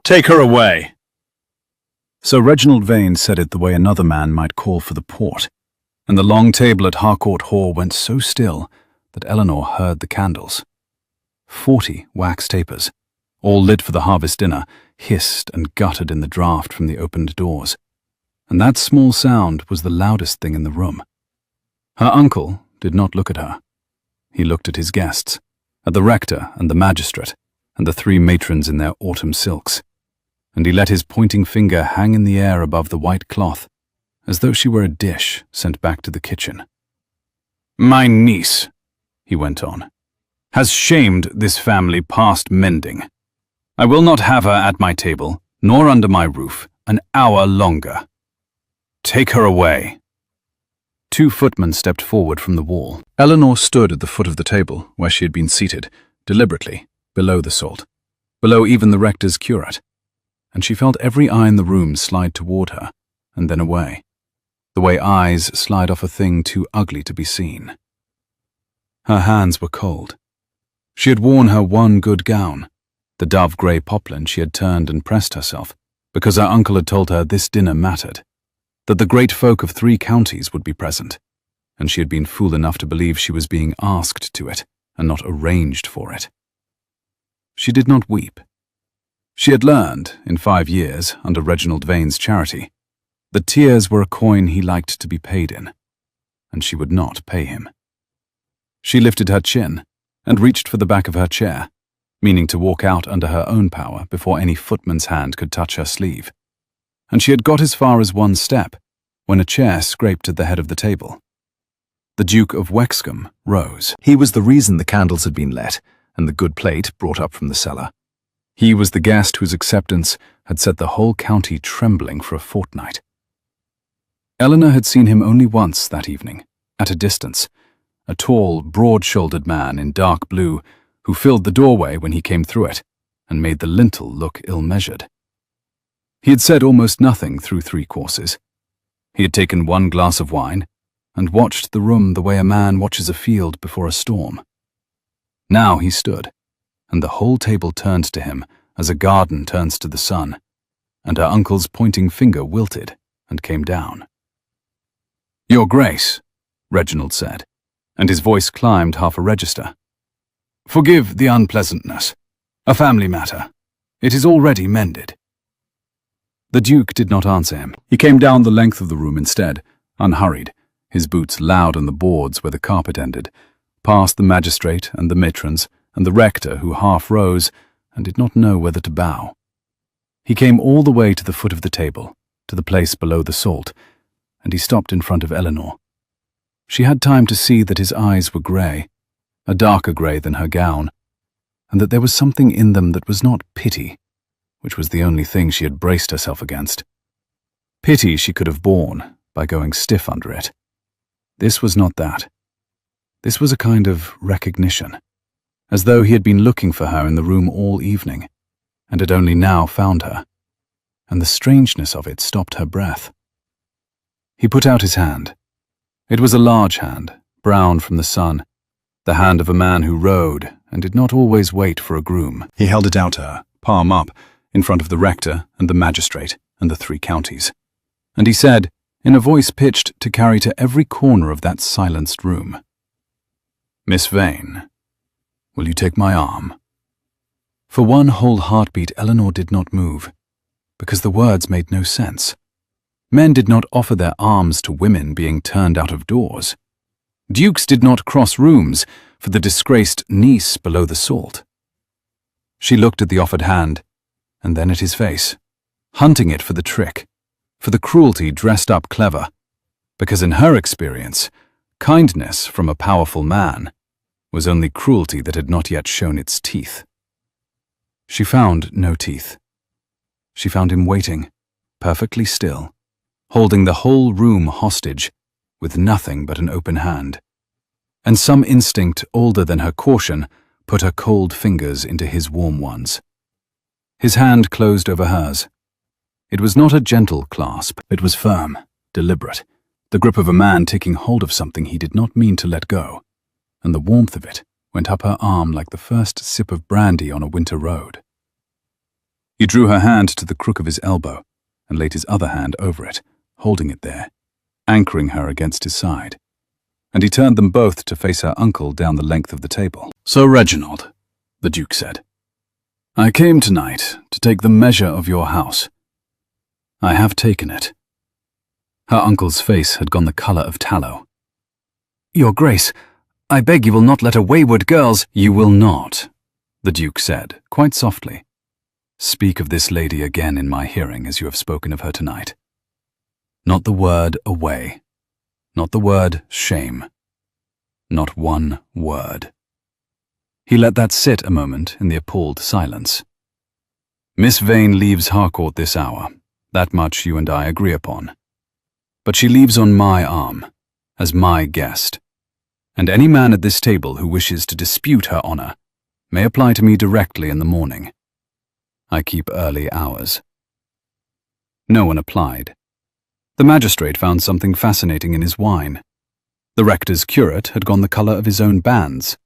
Take her away." So Reginald Vain said it the way another man might call for the port, and the long table at Harkort Hall went so still that Eleanor heard the candles. 40 wax tapers, all lit for the harvest dinner, hissed and guttered in the draught from the opened doors, and that small sound was the loudest thing in the room. Her uncle did not look at her. He looked at his guests, at the rector and the magistrate, and the 3 matrons in their autumn silks, and he let his pointing finger hang in the air above the white cloth, as though she were a dish sent back to the kitchen. "My niece," he went on, "has shamed this family past mending. I will not have her at my table, nor under my roof, an hour longer. Take her away." 2 footmen stepped forward from the wall. Eleanor stood at the foot of the table, where she had been seated, deliberately, below the salt, below even the rector's curate, and she felt every eye in the room slide toward her, and then away, the way eyes slide off a thing too ugly to be seen. Her hands were cold. She had worn her one good gown, the dove-grey poplin she had turned and pressed herself, because her uncle had told her this dinner mattered, that the great folk of 3 counties would be present, and she had been fool enough to believe she was being asked to it, and not arranged for it. She did not weep. She had learned, in 5 years, under Reginald Vain's charity, that tears were a coin he liked to be paid in, and she would not pay him. She lifted her chin, and reached for the back of her chair, meaning to walk out under her own power before any footman's hand could touch her sleeve. And she had got as far as 1 step, when a chair scraped at the head of the table. The Duke of Wexcom rose. He was the reason the candles had been lit, and the good plate brought up from the cellar. He was the guest whose acceptance had set the whole county trembling for a fortnight. Eleanor had seen him only once that evening, at a distance, a tall, broad-shouldered man in dark blue who filled the doorway when he came through it and made the lintel look ill-measured. He had said almost nothing through 3 courses. He had taken 1 glass of wine and watched the room the way a man watches a field before a storm. Now he stood, and the whole table turned to him as a garden turns to the sun, and her uncle's pointing finger wilted and came down. "Your Grace," Reginald said, and his voice climbed half a register. "Forgive the unpleasantness. A family matter. It is already mended." The Duke did not answer him. He came down the length of the room instead, unhurried, his boots loud on the boards where the carpet ended, past the magistrate and the matrons and the rector who half rose and did not know whether to bow. He came all the way to the foot of the table, to the place below the salt, and he stopped in front of Eleanor. She had time to see that his eyes were grey, a darker grey than her gown, and that there was something in them that was not pity, which was the only thing she had braced herself against. Pity she could have borne by going stiff under it. This was not that. This was a kind of recognition, as though he had been looking for her in the room all evening, and had only now found her, and the strangeness of it stopped her breath. He put out his hand. It was a large hand, brown from the sun, the hand of a man who rode and did not always wait for a groom. He held it out to her, palm up, in front of the rector and the magistrate and the 3 counties, and he said, in a voice pitched to carry to every corner of that silenced room, "Miss Vain, will you take my arm?" For 1 whole heartbeat Eleanor did not move, because the words made no sense. Men did not offer their arms to women being turned out of doors. Dukes did not cross rooms for the disgraced niece below the salt. She looked at the offered hand, and then at his face, hunting it for the trick, for the cruelty dressed up clever, because in her experience, kindness from a powerful man was only cruelty that had not yet shown its teeth. She found no teeth. She found him waiting, perfectly still, holding the whole room hostage, with nothing but an open hand. And some instinct older than her caution put her cold fingers into his warm ones. His hand closed over hers. It was not a gentle clasp. It was firm, deliberate, the grip of a man taking hold of something he did not mean to let go, and the warmth of it went up her arm like the first sip of brandy on a winter road. He drew her hand to the crook of his elbow and laid his other hand over it, holding it there, anchoring her against his side. And he turned them both to face her uncle down the length of the table. "So, Reginald," the Duke said, "I came tonight to take the measure of your house. I have taken it." Her uncle's face had gone the colour of tallow. "Your Grace, I beg you will not let a wayward girl's—" "You will not," the Duke said, quite softly, "speak of this lady again in my hearing as you have spoken of her tonight. Not the word away. Not the word shame. Not one word." He let that sit a moment in the appalled silence. "Miss Vain leaves Harkort this hour. That much you and I agree upon. But she leaves on my arm, as my guest. And any man at this table who wishes to dispute her honour may apply to me directly in the morning. I keep early hours." No one applied. The magistrate found something fascinating in his wine. The rector's curate had gone the colour of his own bands.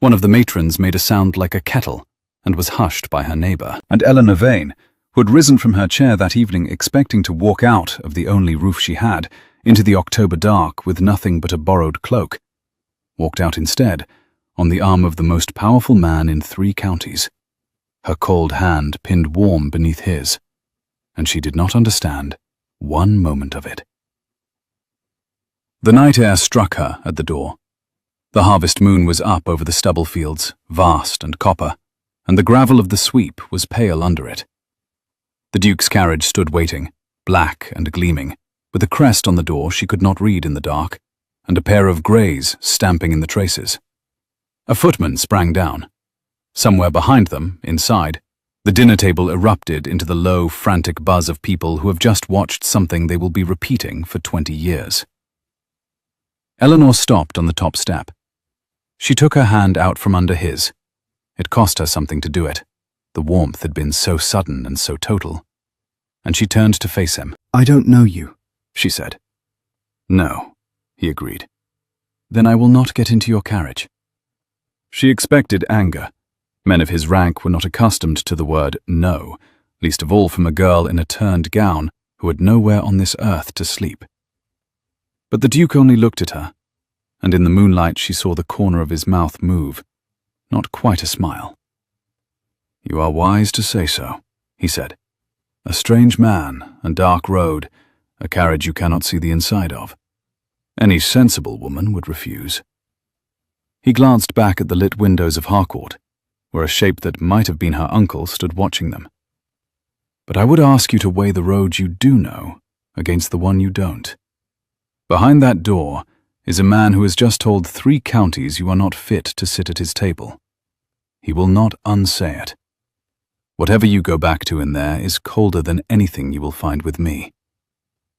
One of the matrons made a sound like a kettle and was hushed by her neighbour. And Eleanor Vain, who had risen from her chair that evening expecting to walk out of the only roof she had into the October dark with nothing but a borrowed cloak, walked out instead on the arm of the most powerful man in 3 counties, her cold hand pinned warm beneath his, and she did not understand one moment of it. The night air struck her at the door. The harvest moon was up over the stubble fields, vast and copper, and the gravel of the sweep was pale under it. The Duke's carriage stood waiting, black and gleaming, with a crest on the door she could not read in the dark, and a pair of greys stamping in the traces. A footman sprang down. Somewhere behind them, inside, the dinner table erupted into the low, frantic buzz of people who have just watched something they will be repeating for 20 years. Eleanor stopped on the top step. She took her hand out from under his. It cost her something to do it. The warmth had been so sudden and so total. And she turned to face him. "I don't know you," she said. "No," he agreed. "Then I will not get into your carriage." She expected anger. Men of his rank were not accustomed to the word no, least of all from a girl in a turned gown who had nowhere on this earth to sleep. But the Duke only looked at her, and in the moonlight she saw the corner of his mouth move, not quite a smile. "You are wise to say so," he said. "A strange man, a dark road, a carriage you cannot see the inside of. Any sensible woman would refuse." He glanced back at the lit windows of Harkort, where a shape that might have been her uncle stood watching them. "But I would ask you to weigh the road you do know against the one you don't. Behind that door is a man who has just told 3 counties you are not fit to sit at his table. He will not unsay it. Whatever you go back to in there is colder than anything you will find with me.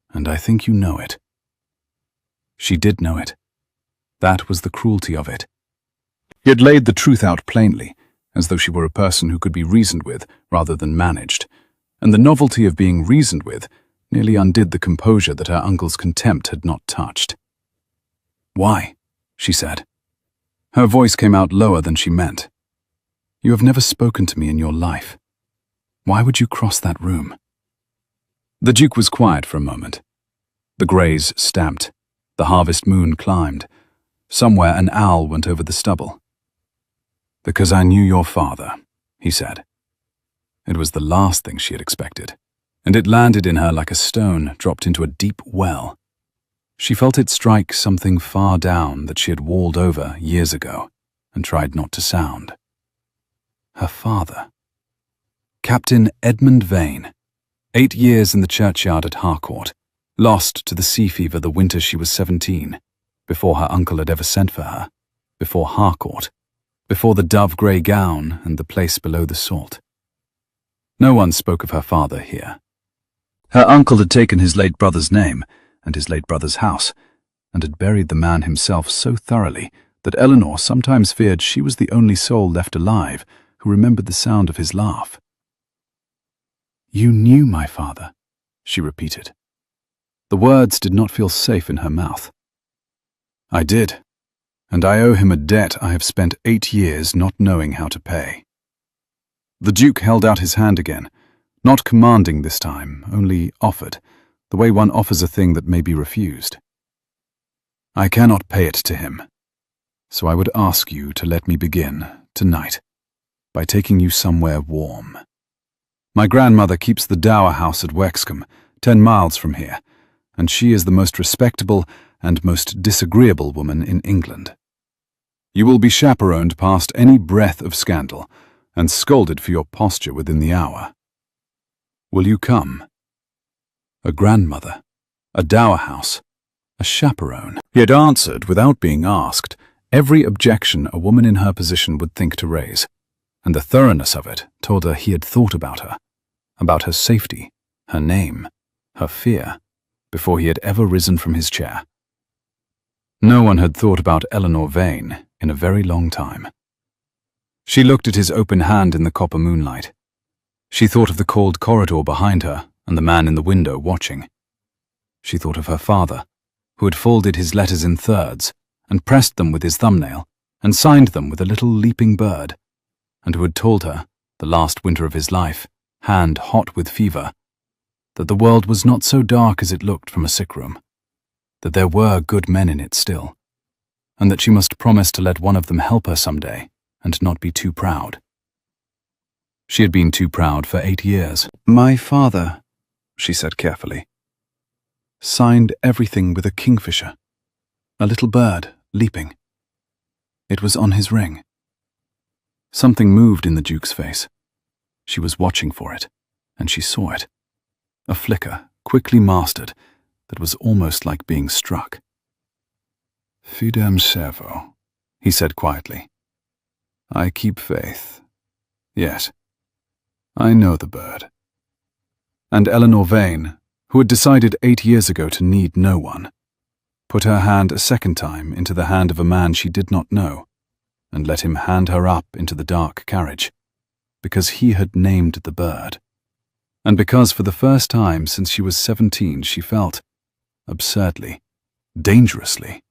And I think you know it." She did know it. That was the cruelty of it. He had laid the truth out plainly, as though she were a person who could be reasoned with rather than managed, and the novelty of being reasoned with nearly undid the composure that her uncle's contempt had not touched. "Why?" she said. Her voice came out lower than she meant. "You have never spoken to me in your life. Why would you cross that room?" The Duke was quiet for a moment. The greys stamped. The harvest moon climbed. Somewhere an owl went over the stubble. "Because I knew your father," he said. It was the last thing she had expected, and it landed in her like a stone dropped into a deep well. She felt it strike something far down that she had walled over years ago and tried not to sound. Her father. Captain Edmund Vain, 8 years in the churchyard at Harkort, lost to the sea fever the winter she was 17, before her uncle had ever sent for her, before Harkort, before the dove-grey gown and the place below the salt. No one spoke of her father here. Her uncle had taken his late brother's name and his late brother's house, and had buried the man himself so thoroughly that Eleanor sometimes feared she was the only soul left alive who remembered the sound of his laugh. "You knew my father," she repeated. The words did not feel safe in her mouth. "I did, and I owe him a debt I have spent 8 years not knowing how to pay." The Duke held out his hand again, Not commanding this time, only offered, the way one offers a thing that may be refused. I cannot pay it to him, so I would ask you to let me begin, tonight, by taking you somewhere warm. My grandmother keeps the dower house at Wexcom, 10 miles from here, and she is the most respectable and most disagreeable woman in England. You will be chaperoned past any breath of scandal, and scolded for your posture within the hour. Will you come? A grandmother, a dower house, a chaperone. He had answered, without being asked, every objection a woman in her position would think to raise, and the thoroughness of it told her he had thought about her safety, her name, her fear, before he had ever risen from his chair. No one had thought about Eleanor Vain in a very long time. She looked at his open hand in the copper moonlight. She thought of the cold corridor behind her and the man in the window watching. She thought of her father, who had folded his letters in thirds and pressed them with his thumbnail and signed them with a little leaping bird, and who had told her, the last winter of his life, hand hot with fever, that the world was not so dark as it looked from a sick room, that there were good men in it still, and that she must promise to let one of them help her some day and not be too proud. She had been too proud for 8 years. My father, she said carefully, signed everything with a kingfisher, a little bird leaping. It was on his ring. Something moved in the Duke's face. She was watching for it, and she saw it. A flicker, quickly mastered, that was almost like being struck. Fidem Servo, he said quietly. I keep faith. Yes, I know the bird. And Eleanor Vain, who had decided 8 years ago to need no one, put her hand a second time into the hand of a man she did not know, and let him hand her up into the dark carriage, because he had named the bird, and because for the first time since she was 17 she felt, absurdly, dangerously,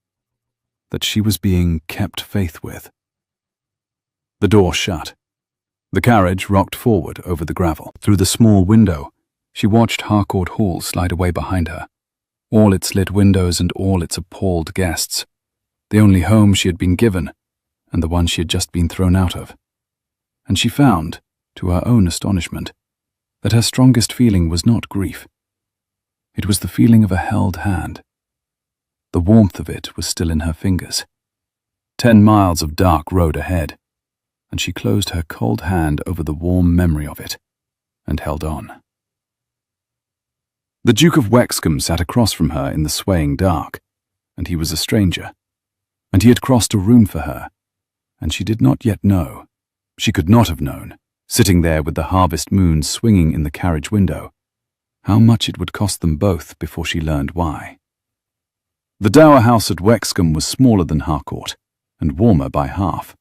that she was being kept faith with. The door shut. The carriage rocked forward over the gravel. Through the small window, she watched Harkort Hall slide away behind her, all its lit windows and all its appalled guests, the only home she had been given, and the one she had just been thrown out of. And she found, to her own astonishment, that her strongest feeling was not grief. It was the feeling of a held hand. The warmth of it was still in her fingers. 10 miles of dark road ahead, and she closed her cold hand over the warm memory of it, and held on. The Duke of Wexcom sat across from her in the swaying dark, and he was a stranger, and he had crossed a room for her, and she did not yet know, she could not have known, sitting there with the harvest moon swinging in the carriage window, how much it would cost them both before she learned why. The dower house at Wexcom was smaller than Harkort, and warmer by half,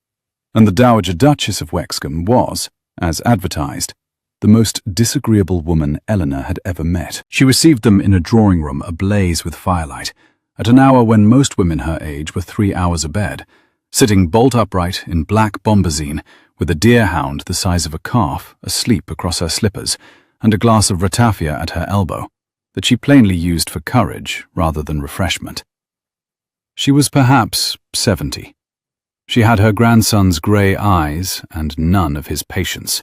and the Dowager Duchess of Wexcom was, as advertised, the most disagreeable woman Eleanor had ever met. She received them in a drawing room ablaze with firelight, at an hour when most women her age were 3 hours abed, sitting bolt upright in black bombazine, with a deerhound the size of a calf asleep across her slippers, and a glass of ratafia at her elbow, that she plainly used for courage rather than refreshment. She was perhaps 70. She had her grandson's grey eyes and none of his patience,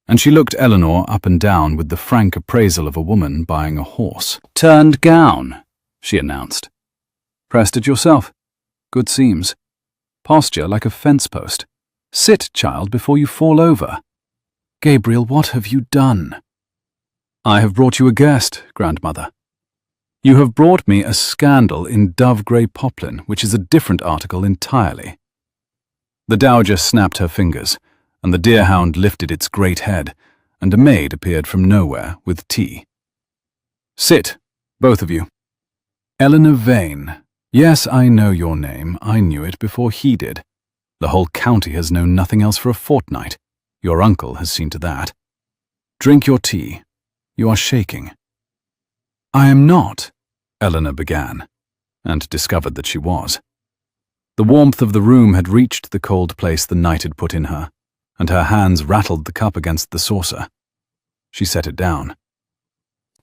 and she looked Eleanor up and down with the frank appraisal of a woman buying a horse. "Turned gown," she announced. "Pressed it yourself. Good seams. Posture like a fence post. Sit, child, before you fall over. Gabriel, what have you done?" "I have brought you a guest, grandmother. You have brought me a scandal in dove-grey poplin, which is a different article entirely." The dowager snapped her fingers, and the deerhound lifted its great head, and a maid appeared from nowhere with tea. "Sit, both of you. Eleanor Vain. Yes, I know your name. I knew it before he did. The whole county has known nothing else for a fortnight. Your uncle has seen to that. Drink your tea. You are shaking." "I am not," Eleanor began, and discovered that she was. The warmth of the room had reached the cold place the night had put in her, and her hands rattled the cup against the saucer. She set it down.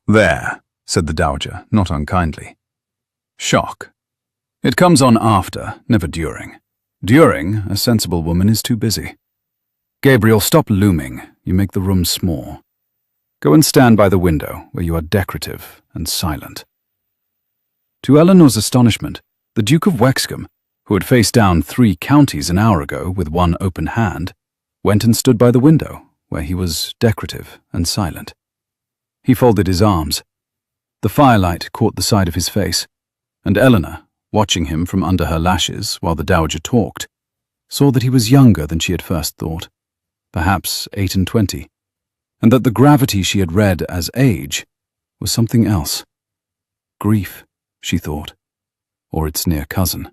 "There," said the Dowager, not unkindly. "Shock. It comes on after, never during. During, a sensible woman is too busy. Gabriel, stop looming. You make the room small. Go and stand by the window, where you are decorative and silent." To Eleanor's astonishment, the Duke of Wexcom, who had faced down 3 counties an hour ago with one open hand, went and stood by the window, where he was decorative and silent. He folded his arms. The firelight caught the side of his face, and Eleanor, watching him from under her lashes while the Dowager talked, saw that he was younger than she had first thought, perhaps 28, and that the gravity she had read as age was something else. Grief, she thought, or its near cousin.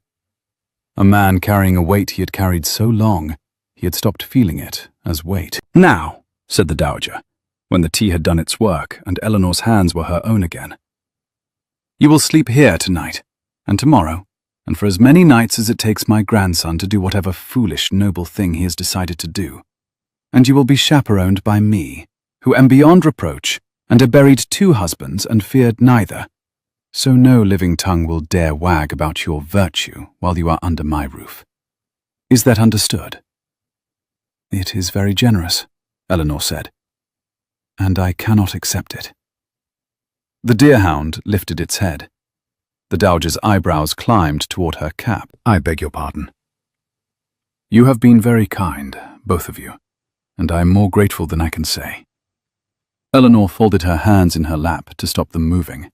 A man carrying a weight he had carried so long, he had stopped feeling it as weight. "Now," said the Dowager, when the tea had done its work and Eleanor's hands were her own again. "You will sleep here tonight, and tomorrow, and for as many nights as it takes my grandson to do whatever foolish, noble thing he has decided to do. And you will be chaperoned by me, who am beyond reproach, and have buried 2 husbands and feared neither. So no living tongue will dare wag about your virtue while you are under my roof. Is that understood?" "It is very generous," Eleanor said, "and I cannot accept it." The deerhound lifted its head. The Dowager's eyebrows climbed toward her cap. "I beg your pardon. You have been very kind, both of you, and I am more grateful than I can say." Eleanor folded her hands in her lap to stop them moving.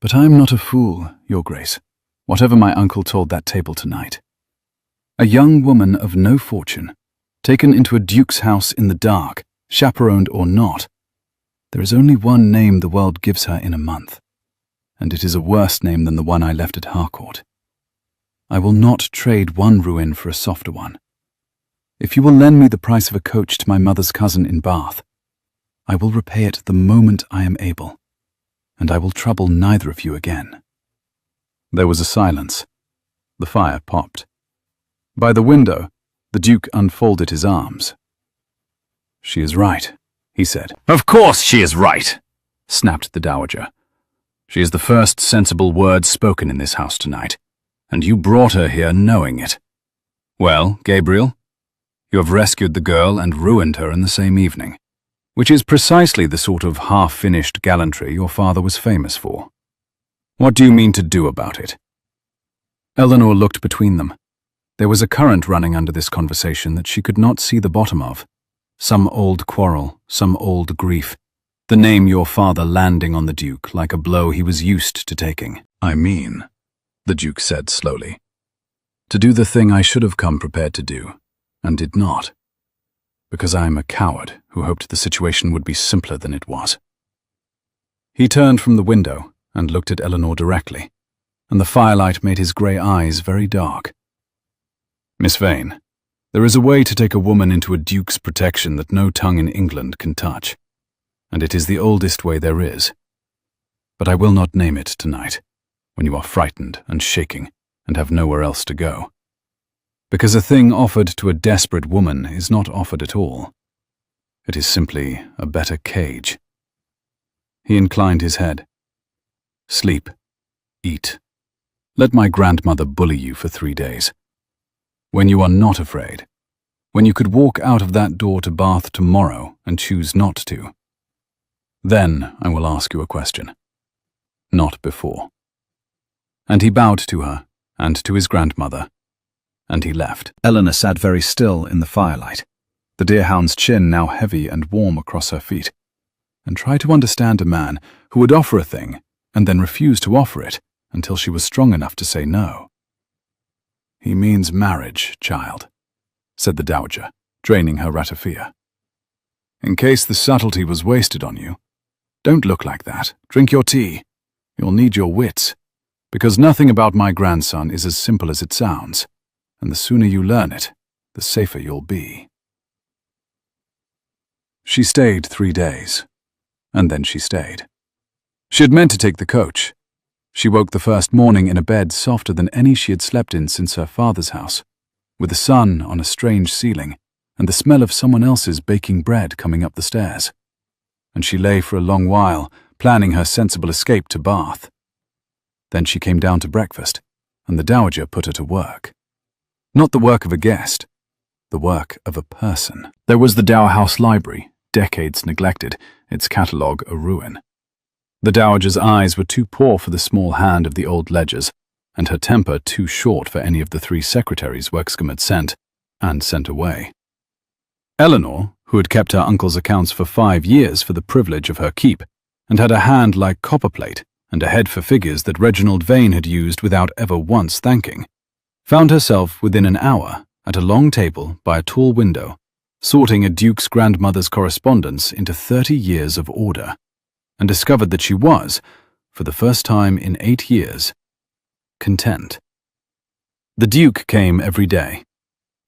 "But I am not a fool, Your Grace, whatever my uncle told that table tonight. A young woman of no fortune, taken into a duke's house in the dark, chaperoned or not. There is only one name the world gives her in a month, and it is a worse name than the one I left at Harkort. I will not trade one ruin for a softer one. If you will lend me the price of a coach to my mother's cousin in Bath, I will repay it the moment I am able, and I will trouble neither of you again." There was a silence. The fire popped. By the window, the Duke unfolded his arms. "She is right," he said. "Of course she is right," snapped the Dowager. "She is the first sensible word spoken in this house tonight, and you brought her here knowing it. Well, Gabriel, you have rescued the girl and ruined her in the same evening, which is precisely the sort of half-finished gallantry your father was famous for. What do you mean to do about it?" Eleanor looked between them. There was a current running under this conversation that she could not see the bottom of. Some old quarrel, some old grief, the name your father landing on the Duke like a blow he was used to taking. "I mean," the Duke said slowly, "to do the thing I should have come prepared to do, and did not, because I am a coward who hoped the situation would be simpler than it was." He turned from the window and looked at Eleanor directly, and the firelight made his grey eyes very dark. "Miss Vain, there is a way to take a woman into a duke's protection that no tongue in England can touch, and it is the oldest way there is. But I will not name it tonight, when you are frightened and shaking and have nowhere else to go. Because a thing offered to a desperate woman is not offered at all. It is simply a better cage." He inclined his head. "Sleep. Eat. Let my grandmother bully you for 3 days. When you are not afraid, when you could walk out of that door to Bath tomorrow and choose not to, then I will ask you a question. Not before." And he bowed to her and to his grandmother, and he left. Eleanor sat very still in the firelight, the deerhound's chin now heavy and warm across her feet, and tried to understand a man who would offer a thing and then refuse to offer it until she was strong enough to say no. "He means marriage, child," said the Dowager, draining her ratafia. "In case the subtlety was wasted on you, don't look like that. Drink your tea. You'll need your wits, because nothing about my grandson is as simple as it sounds, and the sooner you learn it, the safer you'll be." She stayed 3 days, and then she stayed. She had meant to take the coach. She woke the first morning in a bed softer than any she had slept in since her father's house, with the sun on a strange ceiling and the smell of someone else's baking bread coming up the stairs. and she lay for a long while, planning her sensible escape to Bath. Then she came down to breakfast, and the Dowager put her to work. Not the work of a guest, the work of a person. There was the Dower House Library, decades neglected, its catalogue a ruin. The Dowager's eyes were too poor for the small hand of the old ledgers, and her temper too short for any of the 3 secretaries Wexcom had sent, and sent away. Eleanor, who had kept her uncle's accounts for 5 years for the privilege of her keep, and had a hand like copperplate and a head for figures that Reginald Vain had used without ever once thanking, found herself within an hour at a long table by a tall window, sorting a duke's grandmother's correspondence into 30 years of order, and discovered that she was, for the first time in 8 years, content. The duke came every day.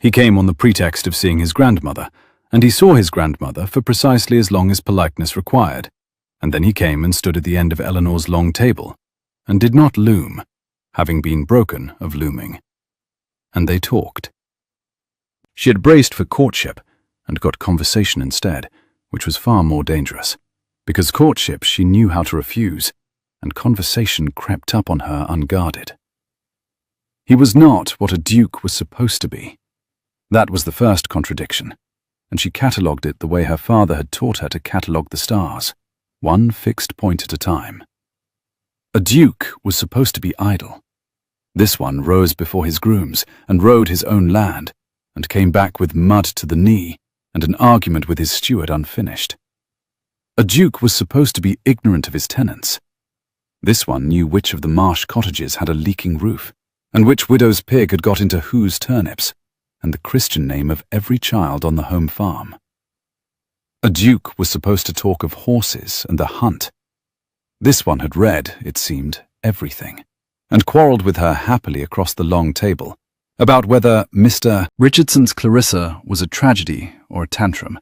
He came on the pretext of seeing his grandmother, and he saw his grandmother for precisely as long as politeness required, and then he came and stood at the end of Eleanor's long table, and did not loom, having been broken of looming. And they talked. She had braced for courtship, and got conversation instead, which was far more dangerous, because courtship she knew how to refuse, and conversation crept up on her unguarded. He was not what a duke was supposed to be. That was the first contradiction, and she catalogued it the way her father had taught her to catalogue the stars, one fixed point at a time. A duke was supposed to be idle. This one rose before his grooms, and rode his own land, and came back with mud to the knee, and an argument with his steward unfinished. A duke was supposed to be ignorant of his tenants. This one knew which of the marsh cottages had a leaking roof, and which widow's pig had got into whose turnips, and the Christian name of every child on the home farm. A duke was supposed to talk of horses and the hunt. This one had read, it seemed, everything, and quarrelled with her happily across the long table, about whether Mr. Richardson's Clarissa was a tragedy or a tantrum,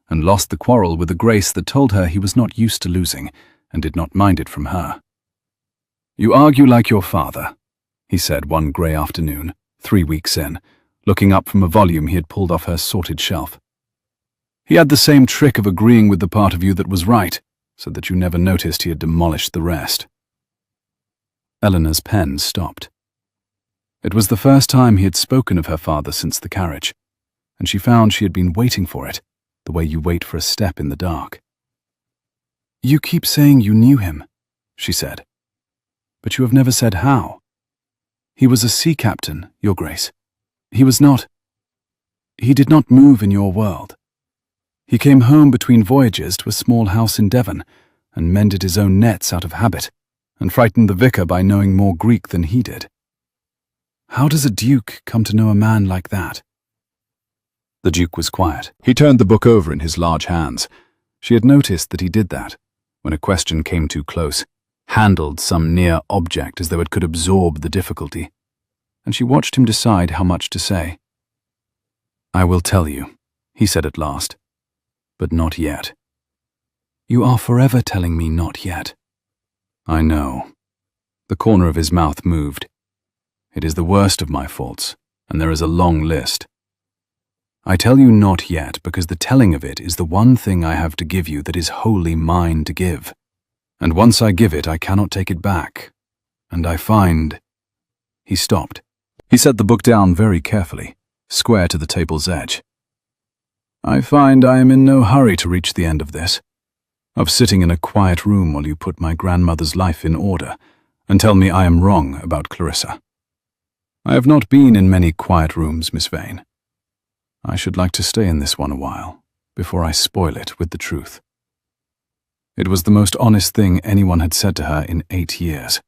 and lost the quarrel with a grace that told her he was not used to losing, and did not mind it from her. "You argue like your father," he said one grey afternoon, 3 weeks in, looking up from a volume he had pulled off her sorted shelf. "He had the same trick of agreeing with the part of you that was right, so that you never noticed he had demolished the rest." Eleanor's pen stopped. It was the first time he had spoken of her father since the carriage, and she found she had been waiting for it, the way you wait for a step in the dark. "You keep saying you knew him," she said, "but you have never said how. He was a sea captain, Your Grace. He did not move in your world. He came home between voyages to a small house in Devon, and mended his own nets out of habit, and frightened the vicar by knowing more Greek than he did. How does a duke come to know a man like that?" The duke was quiet. He turned the book over in his large hands. She had noticed that he did that, when a question came too close, handled some near object as though it could absorb the difficulty, and she watched him decide how much to say. "I will tell you," he said at last, "but not yet." "You are forever telling me not yet." "I know." The corner of his mouth moved. "It is the worst of my faults, and there is a long list. I tell you not yet because the telling of it is the one thing I have to give you that is wholly mine to give. And once I give it, I cannot take it back. And I find—" He stopped. He set the book down very carefully, square to the table's edge. "I find I am in no hurry to reach the end of this, of sitting in a quiet room while you put my grandmother's life in order and tell me I am wrong about Clarissa. I have not been in many quiet rooms, Miss Vain. I should like to stay in this one a while, before I spoil it with the truth." It was the most honest thing anyone had said to her in 8 years,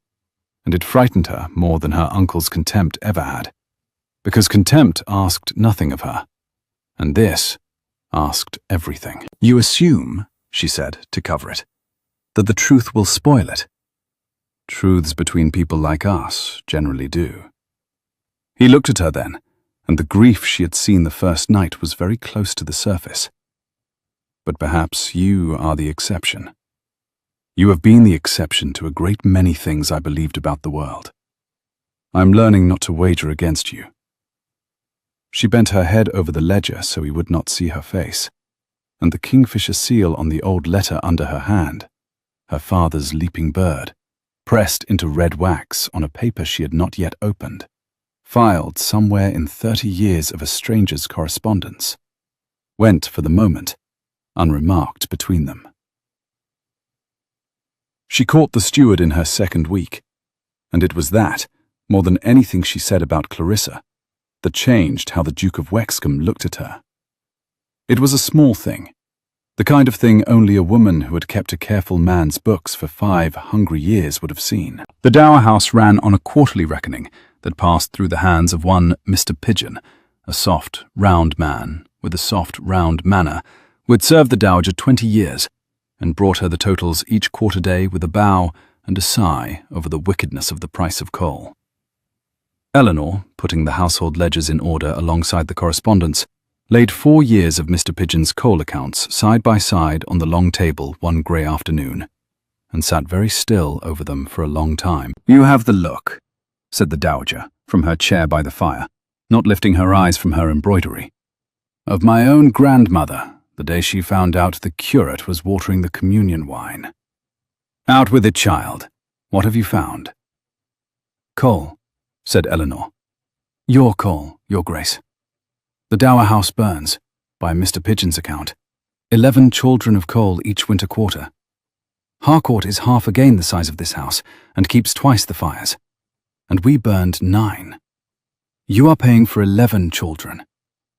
and it frightened her more than her uncle's contempt ever had, because contempt asked nothing of her, and this asked everything. "You assume," she said, to cover it, "that the truth will spoil it. Truths between people like us generally do." He looked at her then, and the grief she had seen the first night was very close to the surface. "But perhaps you are the exception. You have been the exception to a great many things I believed about the world. I am learning not to wager against you." She bent her head over the ledger so he would not see her face. and the kingfisher seal on the old letter under her hand, her father's leaping bird, pressed into red wax on a paper she had not yet opened, filed somewhere in 30 years of a stranger's correspondence, went for the moment unremarked between them. She caught the steward in her second week, and it was that, more than anything she said about Clarissa, that changed how the Duke of Wexcom looked at her. It was a small thing, the kind of thing only a woman who had kept a careful man's books for 5 hungry years would have seen. The dower house ran on a quarterly reckoning that passed through the hands of one Mr. Pigeon, a soft, round man with a soft, round manner, who had served the dowager 20 years and brought her the totals each quarter day with a bow and a sigh over the wickedness of the price of coal. Eleanor, putting the household ledgers in order alongside the correspondence, laid 4 years of Mr. Pigeon's coal accounts side by side on the long table one grey afternoon, and sat very still over them for a long time. "You have the look," said the dowager, from her chair by the fire, not lifting her eyes from her embroidery, "of my own grandmother, the day she found out the curate was watering the communion wine. Out with it, child. What have you found?" "Coal," said Eleanor. "Your coal, your grace. The dower house burns, by Mr. Pigeon's account, 11 chaldron of coal each winter quarter. Harkort is half again the size of this house, and keeps twice the fires, and we burned 9. You are paying for 11 chaldron,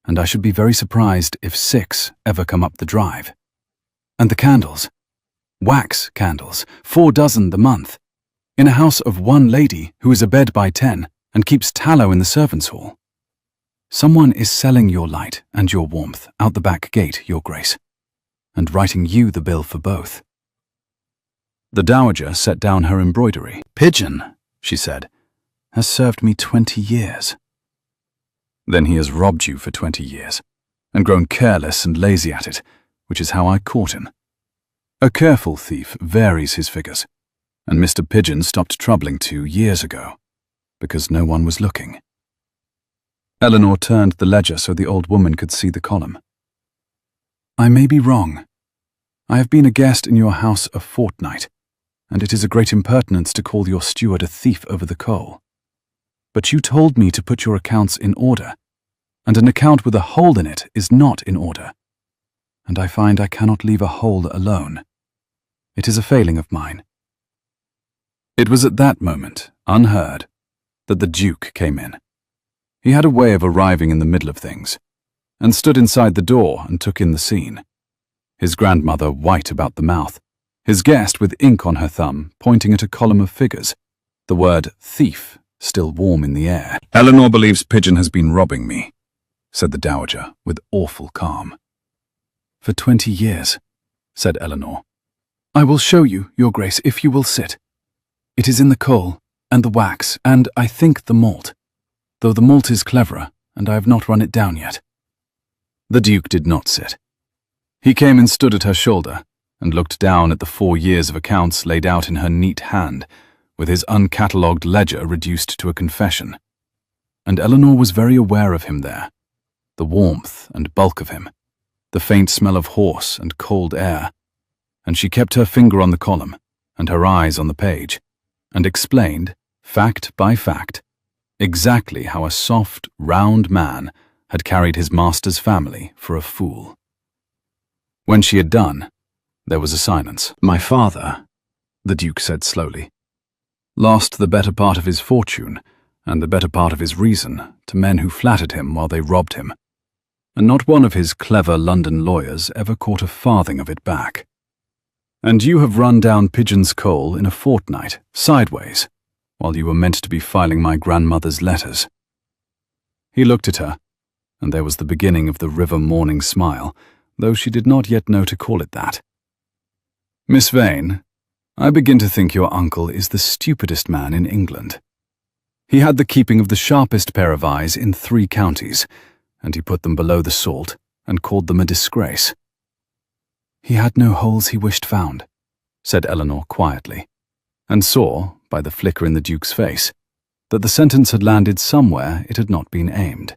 and I should be very surprised if 6 ever come up the drive. And the candles, wax candles, 4 dozen the month, in a house of one lady who is abed by 10 and keeps tallow in the servants' hall. Someone is selling your light and your warmth out the back gate, your grace, and writing you the bill for both." The dowager set down her embroidery. "Pigeon," she said, "has served me 20 years. Then he has robbed you for 20 years, and grown careless and lazy at it, which is how I caught him. A careful thief varies his figures, and Mr. Pigeon stopped troubling 2 years ago, because no one was looking." Eleanor turned the ledger so the old woman could see the column. "I may be wrong. I have been a guest in your house a fortnight, and it is a great impertinence to call your steward a thief over the coal. But you told me to put your accounts in order, and an account with a hole in it is not in order, and I find I cannot leave a hole alone. It is a failing of mine." It was at that moment, unheard, that the Duke came in. He had a way of arriving in the middle of things, and stood inside the door and took in the scene. His grandmother white about the mouth, his guest with ink on her thumb, pointing at a column of figures, the word thief still warm in the air. "Eleanor believes Pigeon has been robbing me," said the dowager with awful calm. "For 20 years," said Eleanor. "I will show you, your grace, if you will sit. It is in the coal, and the wax, and, I think, the malt, though the malt is cleverer, and I have not run it down yet." The Duke did not sit. He came and stood at her shoulder, and looked down at the 4 years of accounts laid out in her neat hand, with his uncatalogued ledger reduced to a confession. And Eleanor was very aware of him there, the warmth and bulk of him, the faint smell of horse and cold air, and she kept her finger on the column, and her eyes on the page, and explained, fact by fact, exactly how a soft, round man had carried his master's family for a fool. When she had done, there was a silence. "My father," the Duke said slowly, "lost the better part of his fortune and the better part of his reason to men who flattered him while they robbed him, and not one of his clever London lawyers ever caught a farthing of it back. And you have run down Pigeon's coal in a fortnight, sideways, while you were meant to be filing my grandmother's letters." He looked at her, and there was the beginning of the river morning smile, though she did not yet know to call it that. "Miss Vain, I begin to think your uncle is the stupidest man in England. He had the keeping of the sharpest pair of eyes in 3 counties, and he put them below the salt and called them a disgrace." "He had no holes he wished found," said Eleanor quietly, and saw, by the flicker in the Duke's face, that the sentence had landed somewhere it had not been aimed.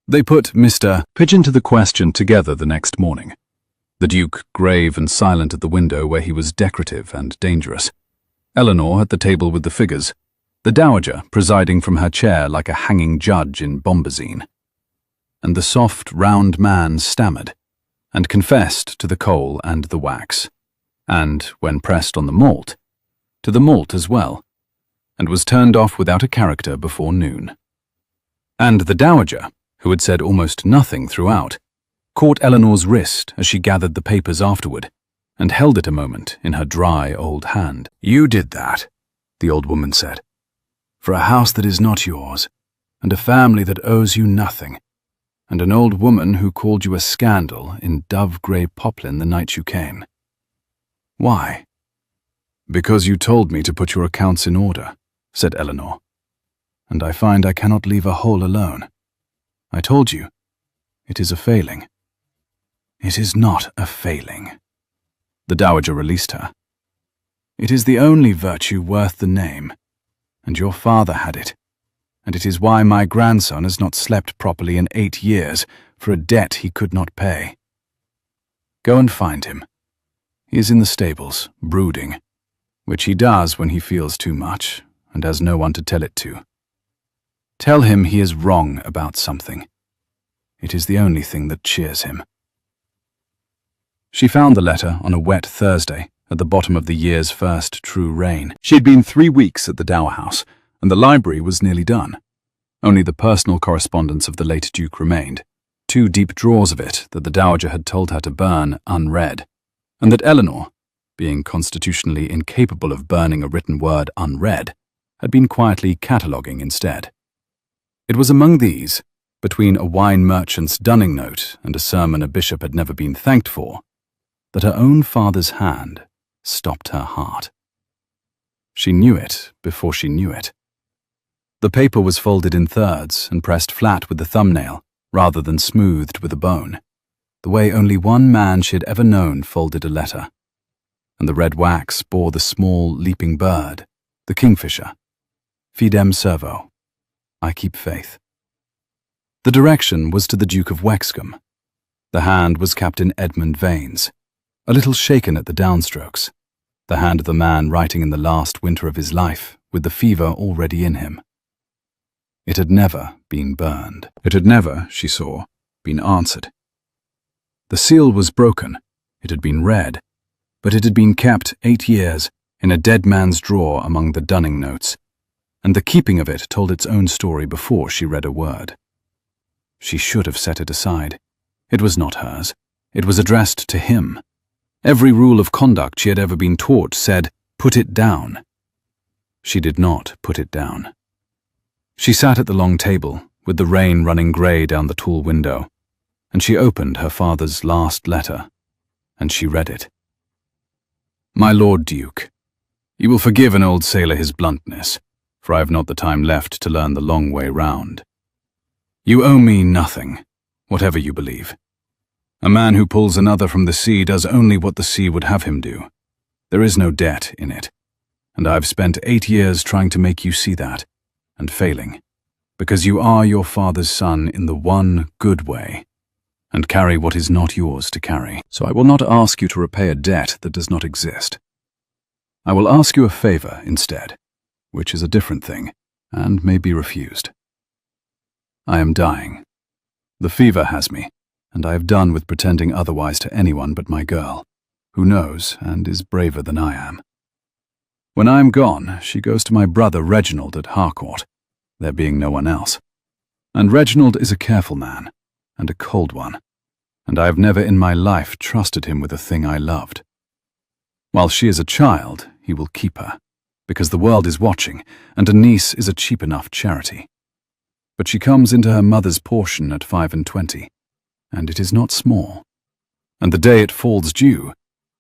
They put Mr. Pigeon to the question together the next morning. The Duke grave and silent at the window where he was decorative and dangerous. Eleanor at the table with the figures. The Dowager presiding from her chair like a hanging judge in bombazine. And the soft, round man stammered, and confessed to the coal and the wax, and, when pressed on the malt, to the malt as well, and was turned off without a character before noon. And the Dowager, who had said almost nothing throughout, caught Eleanor's wrist as she gathered the papers afterward, and held it a moment in her dry old hand. "You did that," the old woman said, "for a house that is not yours, and a family that owes you nothing, and an old woman who called you a scandal in dove-grey poplin the night you came. Why?" "Because you told me to put your accounts in order," said Eleanor, "and I find I cannot leave a hole alone. I told you, it is a failing." "It is not a failing." The Dowager released her. "It is the only virtue worth the name, and your father had it, and it is why my grandson has not slept properly in 8 years for a debt he could not pay. Go and find him. He is in the stables, brooding, which he does when he feels too much and has no one to tell it to. Tell him he is wrong about something. It is the only thing that cheers him." She found the letter on a wet Thursday at the bottom of the year's first true rain. She had been 3 weeks at the Dower House, and the library was nearly done. Only the personal correspondence of the late Duke remained, 2 deep drawers of it that the Dowager had told her to burn unread, and that Eleanor, being constitutionally incapable of burning a written word unread, had been quietly cataloguing instead. It was among these, between a wine merchant's dunning note and a sermon a bishop had never been thanked for, that her own father's hand stopped her heart. She knew it before she knew it. The paper was folded in thirds and pressed flat with the thumbnail, rather than smoothed with a bone, the way only one man she had ever known folded a letter. And the red wax bore the small, leaping bird, the kingfisher. Fidem Servo. I keep faith. The direction was to the Duke of Wexcom. The hand was Captain Edmund Vain's, a little shaken at the downstrokes, the hand of the man writing in the last winter of his life, with the fever already in him. It had never been burned. It had never, she saw, been answered. The seal was broken, it had been read, but it had been kept 8 years in a dead man's drawer among the dunning notes, and the keeping of it told its own story before she read a word. She should have set it aside. It was not hers. It was addressed to him. Every rule of conduct she had ever been taught said, "Put it down." She did not put it down. She sat at the long table, with the rain running grey down the tall window, and she opened her father's last letter, and she read it. "My Lord Duke, you will forgive an old sailor his bluntness, for I have not the time left to learn the long way round. You owe me nothing, whatever you believe. A man who pulls another from the sea does only what the sea would have him do. There is no debt in it, and I have spent 8 years trying to make you see that, and failing, because you are your father's son in the one good way, and carry what is not yours to carry. So I will not ask you to repay a debt that does not exist. I will ask you a favor instead, which is a different thing, and may be refused. I am dying. The fever has me, and I have done with pretending otherwise to anyone but my girl, who knows and is braver than I am. When I am gone, she goes to my brother Reginald at Harkort, there being no one else. And Reginald is a careful man, and a cold one, and I have never in my life trusted him with a thing I loved. While she is a child, he will keep her, because the world is watching, and a niece is a cheap enough charity. But she comes into her mother's portion at 25, and it is not small. And the day it falls due,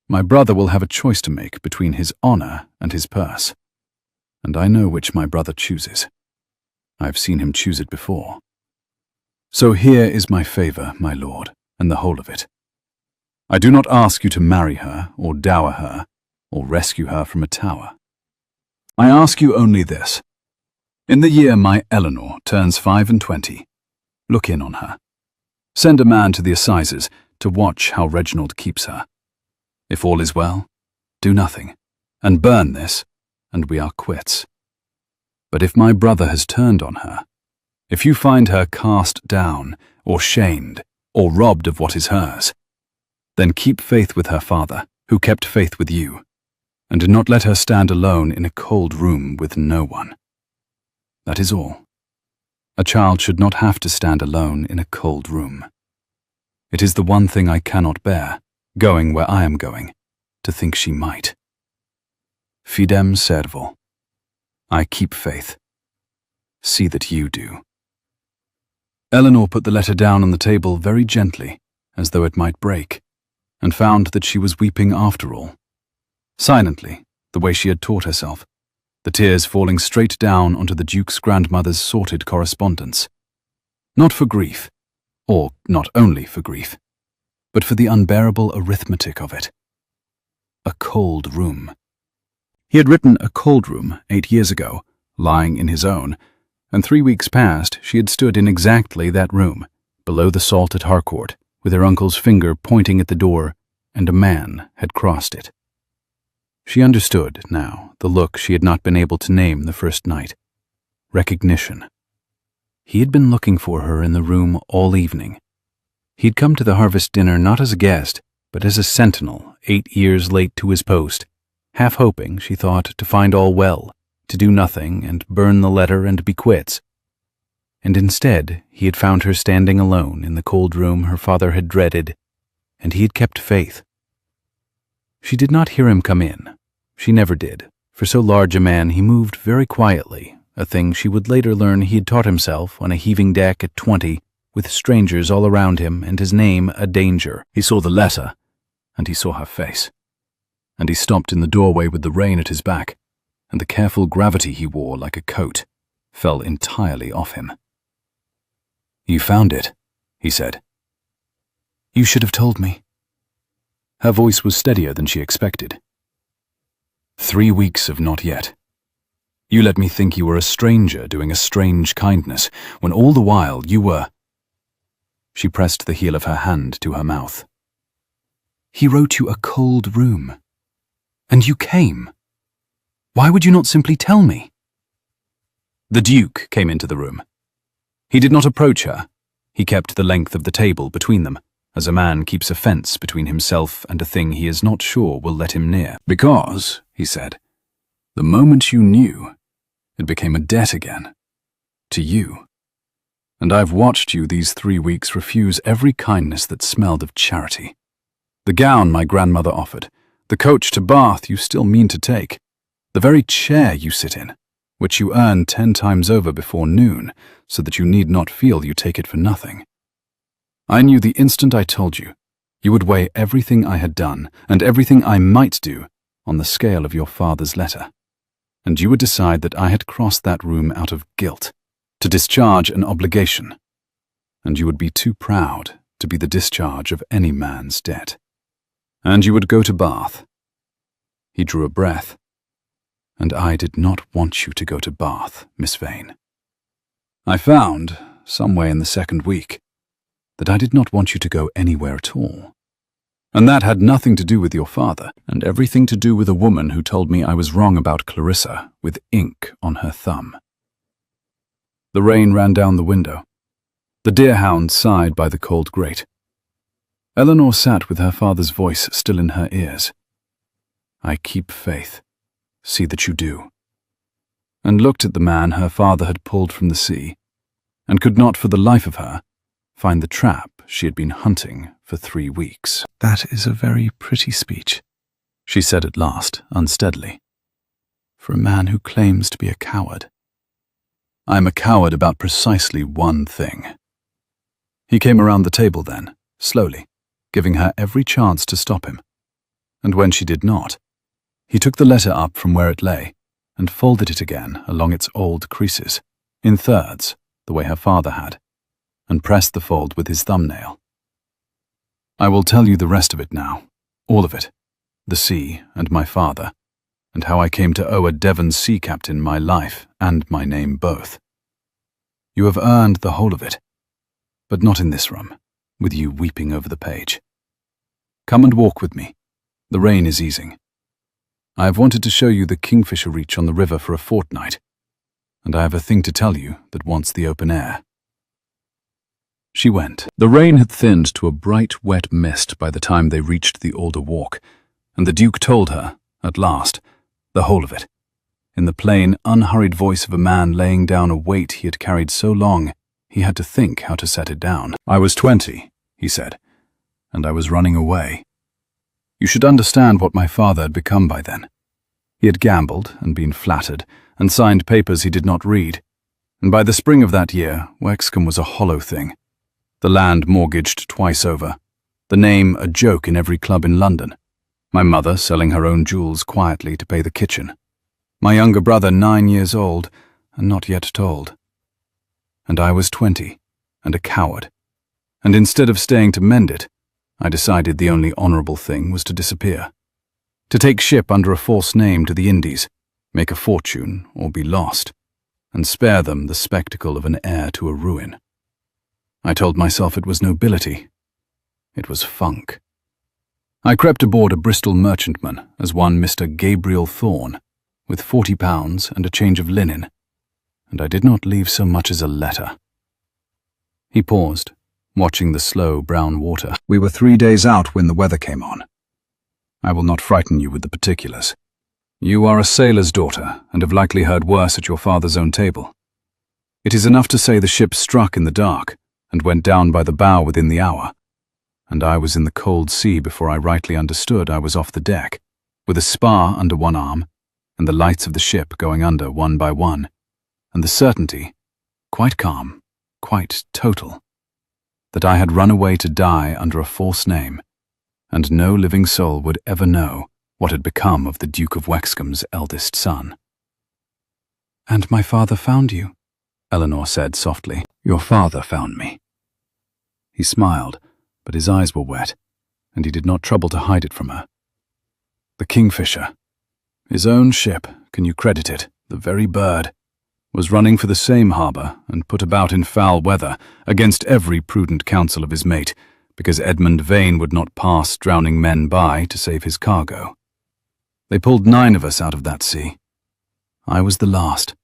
my brother will have a choice to make between his honor and his purse. And I know which my brother chooses. I have seen him choose it before. So here is my favor, my lord, and the whole of it. I do not ask you to marry her, or dower her, or rescue her from a tower. I ask you only this. In the year my Eleanor turns 25, Look in on her. Send a man to the assizes to watch how Reginald keeps her. If all is well, do nothing, and burn this, and we are quits. But if my brother has turned on her, if you find her cast down, or shamed, or robbed of what is hers, then keep faith with her father, who kept faith with you, and do not let her stand alone in a cold room with no one. That is all. A child should not have to stand alone in a cold room. It is the one thing I cannot bear, going where I am going, to think she might. Fidem Servo. I keep faith. See that you do. Eleanor put the letter down on the table very gently, as though it might break, and found that she was weeping after all. Silently, the way she had taught herself, the tears falling straight down onto the Duke's grandmother's sorted correspondence. Not for grief, or not only for grief, but for the unbearable arithmetic of it. A cold room. He had written a cold room 8 years ago, lying in his own, and 3 weeks past she had stood in exactly that room, below the salt at Harkort, with her uncle's finger pointing at the door, and a man had crossed it. She understood, now, the look she had not been able to name the first night. Recognition. He had been looking for her in the room all evening. He had come to the harvest dinner not as a guest, but as a sentinel 8 years late to his post, half hoping, she thought, to find all well, to do nothing and burn the letter and be quits. And instead, he had found her standing alone in the cold room her father had dreaded, and he had kept faith. She did not hear him come in. She never did. For so large a man, he moved very quietly, a thing she would later learn he had taught himself on a heaving deck at 20, with strangers all around him and his name a danger. He saw the letter, and he saw her face. And he stopped in the doorway with the rain at his back, and the careful gravity he wore like a coat fell entirely off him. "You found it," he said. "You should have told me." Her voice was steadier than she expected. 3 weeks of not yet. You let me think you were a stranger doing a strange kindness, when all the while you were... She pressed the heel of her hand to her mouth. "He wrote you a cold room. And you came. Why would you not simply tell me?" The Duke came into the room. He did not approach her. He kept the length of the table between them, as a man keeps a fence between himself and a thing he is not sure will let him near. "Because," he said, "the moment you knew, it became a debt again. To you. And I've watched you these 3 weeks refuse every kindness that smelled of charity. The gown my grandmother offered, the coach to Bath you still mean to take, the very chair you sit in, which you earn 10 times over before noon, so that you need not feel you take it for nothing. I knew the instant I told you, you would weigh everything I had done, and everything I might do, on the scale of your father's letter. And you would decide that I had crossed that room out of guilt, to discharge an obligation, and you would be too proud to be the discharge of any man's debt. And you would go to Bath." He drew a breath. "And I did not want you to go to Bath, Miss Vain. I found, some way in the 2nd week, that I did not want you to go anywhere at all. And that had nothing to do with your father, and everything to do with a woman who told me I was wrong about Clarissa, with ink on her thumb." The rain ran down the window. The deerhound sighed by the cold grate. Eleanor sat with her father's voice still in her ears. "I keep faith. See that you do." And looked at the man her father had pulled from the sea, and could not for the life of her find the trap she had been hunting for 3 weeks. "That is a very pretty speech," she said at last, unsteadily, "for a man who claims to be a coward." "I am a coward about precisely one thing." He came around the table then, slowly, giving her every chance to stop him. And when she did not, he took the letter up from where it lay and folded it again along its old creases, in thirds, the way her father had, and pressed the fold with his thumbnail. "I will tell you the rest of it now, all of it, the sea and my father, and how I came to owe a Devon sea captain my life and my name both. You have earned the whole of it, but not in this room, with you weeping over the page. Come and walk with me. The rain is easing. I have wanted to show you the kingfisher reach on the river for a fortnight, and I have a thing to tell you that wants the open air." She went. The rain had thinned to a bright, wet mist by the time they reached the alder walk, and the Duke told her, at last, the whole of it, in the plain, unhurried voice of a man laying down a weight he had carried so long he had to think how to set it down. "I was 20, he said, and I was running away. You should understand what my father had become by then. He had gambled and been flattered and signed papers he did not read, and by the spring of that year, Wexcom was a hollow thing. The land mortgaged twice over, the name a joke in every club in London, my mother selling her own jewels quietly to pay the kitchen, my younger brother 9 years old and not yet told. And I was 20 and a coward, and instead of staying to mend it, I decided the only honourable thing was to disappear, to take ship under a false name to the Indies, make a fortune or be lost, and spare them the spectacle of an heir to a ruin. I told myself it was nobility. It was funk. I crept aboard a Bristol merchantman as one Mr. Gabriel Thorne, with £40 and a change of linen, and I did not leave so much as a letter." He paused, watching the slow brown water. "We were 3 days out when the weather came on. I will not frighten you with the particulars. You are a sailor's daughter and have likely heard worse at your father's own table. It is enough to say the ship struck in the dark and went down by the bow within the hour, and I was in the cold sea before I rightly understood I was off the deck, with a spar under one arm, and the lights of the ship going under one by one, and the certainty, quite calm, quite total, that I had run away to die under a false name, and no living soul would ever know what had become of the Duke of Wexcom's eldest son." "And my father found you," Eleanor said softly. "Your father found me." He smiled, but his eyes were wet, and he did not trouble to hide it from her. The kingfisher, his own ship, can you credit it, the very bird, was running for the same harbour and put about in foul weather against every prudent counsel of his mate, because Edmund Vain would not pass drowning men by to save his cargo. They pulled 9 of us out of that sea. I was the last,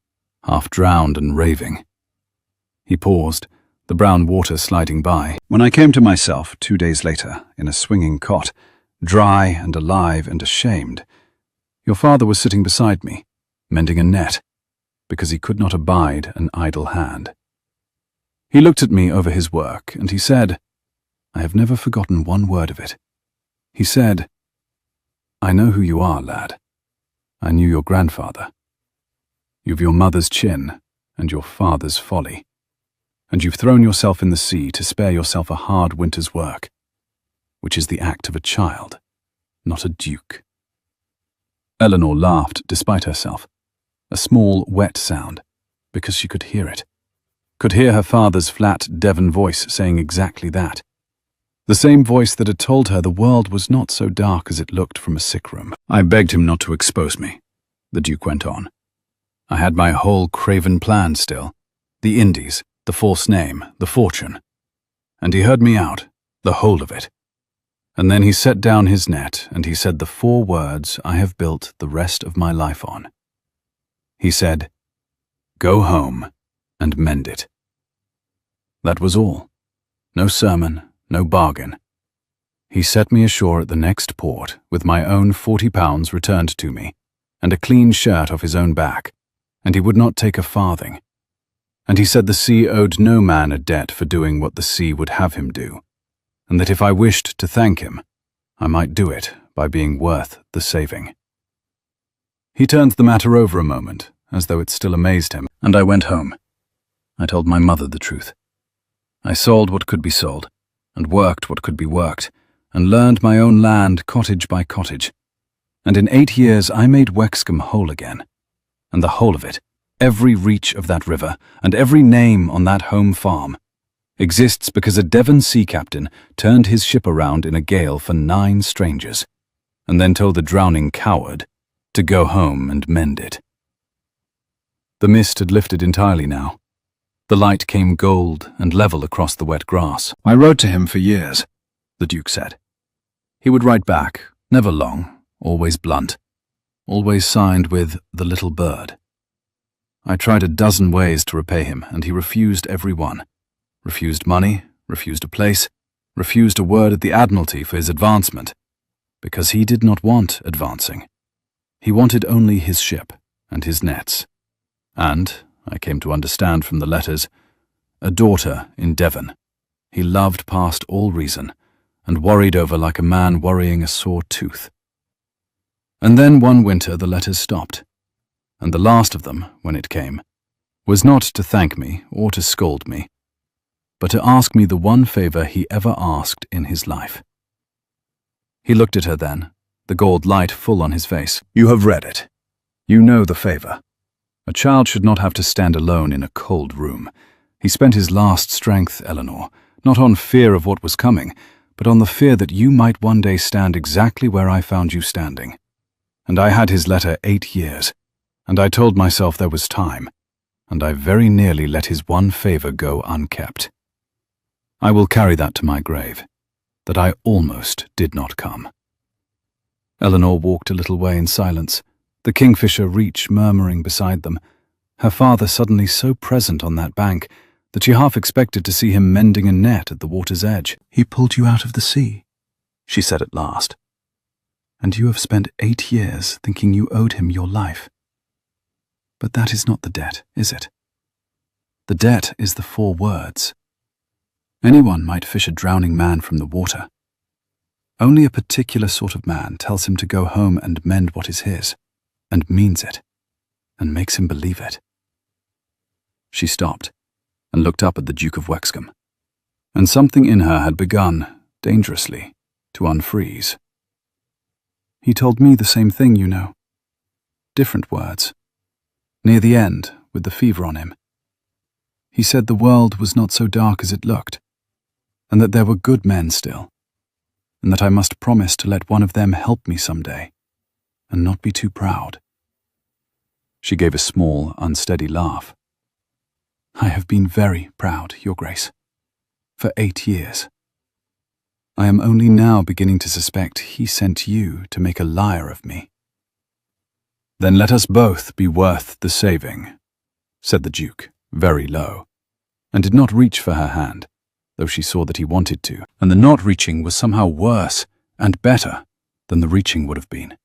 half drowned and raving." He paused, the brown water sliding by. "When I came to myself 2 days later, in a swinging cot, dry and alive and ashamed, your father was sitting beside me, mending a net, because he could not abide an idle hand. He looked at me over his work, and he said, I have never forgotten one word of it. He said, 'I know who you are, lad. I knew your grandfather. You've your mother's chin and your father's folly, and you've thrown yourself in the sea to spare yourself a hard winter's work, which is the act of a child, not a duke.'" Eleanor laughed despite herself, a small, wet sound, because she could hear it. Could hear her father's flat Devon voice saying exactly that. The same voice that had told her the world was not so dark as it looked from a sick room. "I begged him not to expose me," the Duke went on. "I had my whole craven plan still. The Indies, the false name, the fortune. And he heard me out, the whole of it. And then he set down his net and he said the 4 words I have built the rest of my life on. He said, 'Go home and mend it.' That was all. No sermon, no bargain. He set me ashore at the next port with my own £40 returned to me, and a clean shirt off his own back, and he would not take a farthing. And he said the sea owed no man a debt for doing what the sea would have him do, and that if I wished to thank him, I might do it by being worth the saving." He turned the matter over a moment, as though it still amazed him, and I went home. I told my mother the truth. I sold what could be sold, and worked what could be worked, and learned my own land cottage by cottage. And in 8 years I made Wexcom whole again, and the whole of it, every reach of that river, and every name on that home farm, exists because a Devon sea captain turned his ship around in a gale for 9 strangers, and then told the drowning coward to go home and mend it. The mist had lifted entirely now, The light came gold and level across the wet grass. "I wrote to him for years," the Duke said. He would write back, never long, always blunt, always signed with "the little bird." I tried a dozen ways to repay him, and he refused every one. Refused money, refused a place, refused a word at the Admiralty for his advancement, because he did not want advancing. He wanted only his ship and his nets. And, I came to understand from the letters, a daughter in Devon. He loved past all reason, and worried over like a man worrying a sore tooth. And then one winter the letters stopped, and the last of them, when it came, was not to thank me or to scold me, but to ask me the one favor he ever asked in his life. He looked at her then, the gold light full on his face. "You have read it. You know the favor. A child should not have to stand alone in a cold room. He spent his last strength, Eleanor, not on fear of what was coming, but on the fear that you might one day stand exactly where I found you standing. And I had his letter 8 years, and I told myself there was time, and I very nearly let his one favor go unkept. I will carry that to my grave, that I almost did not come." Eleanor walked a little way in silence, the kingfisher reach murmuring beside them, her father suddenly so present on that bank that she half expected to see him mending a net at the water's edge. "He pulled you out of the sea," she said at last. "And you have spent 8 years thinking you owed him your life. But that is not the debt, is it? The debt is the 4 words. Anyone might fish a drowning man from the water. Only a particular sort of man tells him to go home and mend what is his, and means it, and makes him believe it." She stopped and looked up at the Duke of Wexcom, and something in her had begun, dangerously, to unfreeze. "He told me the same thing, you know. Different words. Near the end, with the fever on him. He said the world was not so dark as it looked, and that there were good men still, and that I must promise to let one of them help me some day, and not be too proud." She gave a small, unsteady laugh. "I have been very proud, Your Grace, for 8 years. I am only now beginning to suspect he sent you to make a liar of me." "Then let us both be worth the saving," said the Duke, very low, and did not reach for her hand, though she saw that he wanted to, and the not reaching was somehow worse and better than the reaching would have been.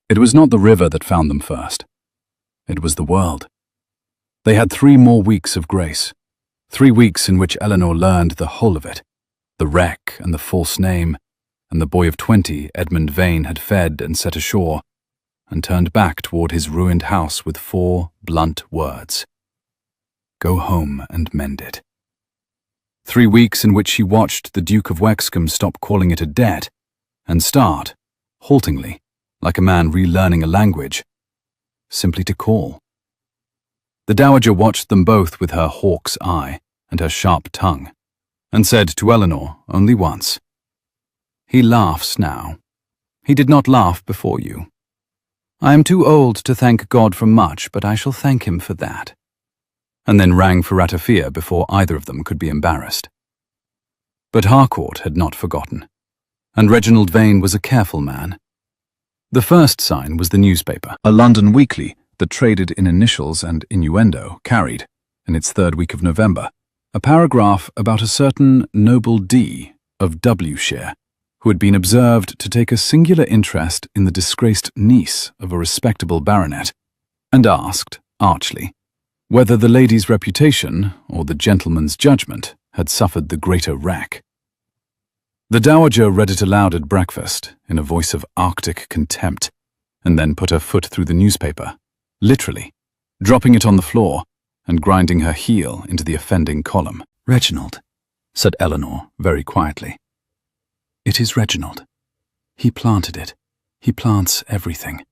It was not the river that found them first. It was the world. They had 3 more weeks of grace, 3 weeks in which Eleanor learned the whole of it, the wreck and the false name, and the boy of 20 Edmund Vain had fed and set ashore, and turned back toward his ruined house with 4 blunt words. Go home and mend it. 3 weeks in which she watched the Duke of Wexcom stop calling it a debt, and start, haltingly, like a man relearning a language, simply to call. The Dowager watched them both with her hawk's eye and her sharp tongue, and said to Eleanor only once, "He laughs now. He did not laugh before you. I am too old to thank God for much, but I shall thank him for that," and then rang for Ratafia before either of them could be embarrassed. But Harkort had not forgotten, and Reginald Vain was a careful man. The first sign was the newspaper, a London weekly that traded in initials and innuendo, carried, in its 3rd week of November, a paragraph about a certain noble D of W-shire, who had been observed to take a singular interest in the disgraced niece of a respectable baronet, and asked, archly, whether the lady's reputation or the gentleman's judgment had suffered the greater wreck. The Dowager read it aloud at breakfast in a voice of arctic contempt, and then put her foot through the newspaper, literally, dropping it on the floor and grinding her heel into the offending column. "Reginald," said Eleanor very quietly. "It is Reginald. He planted it. He plants everything.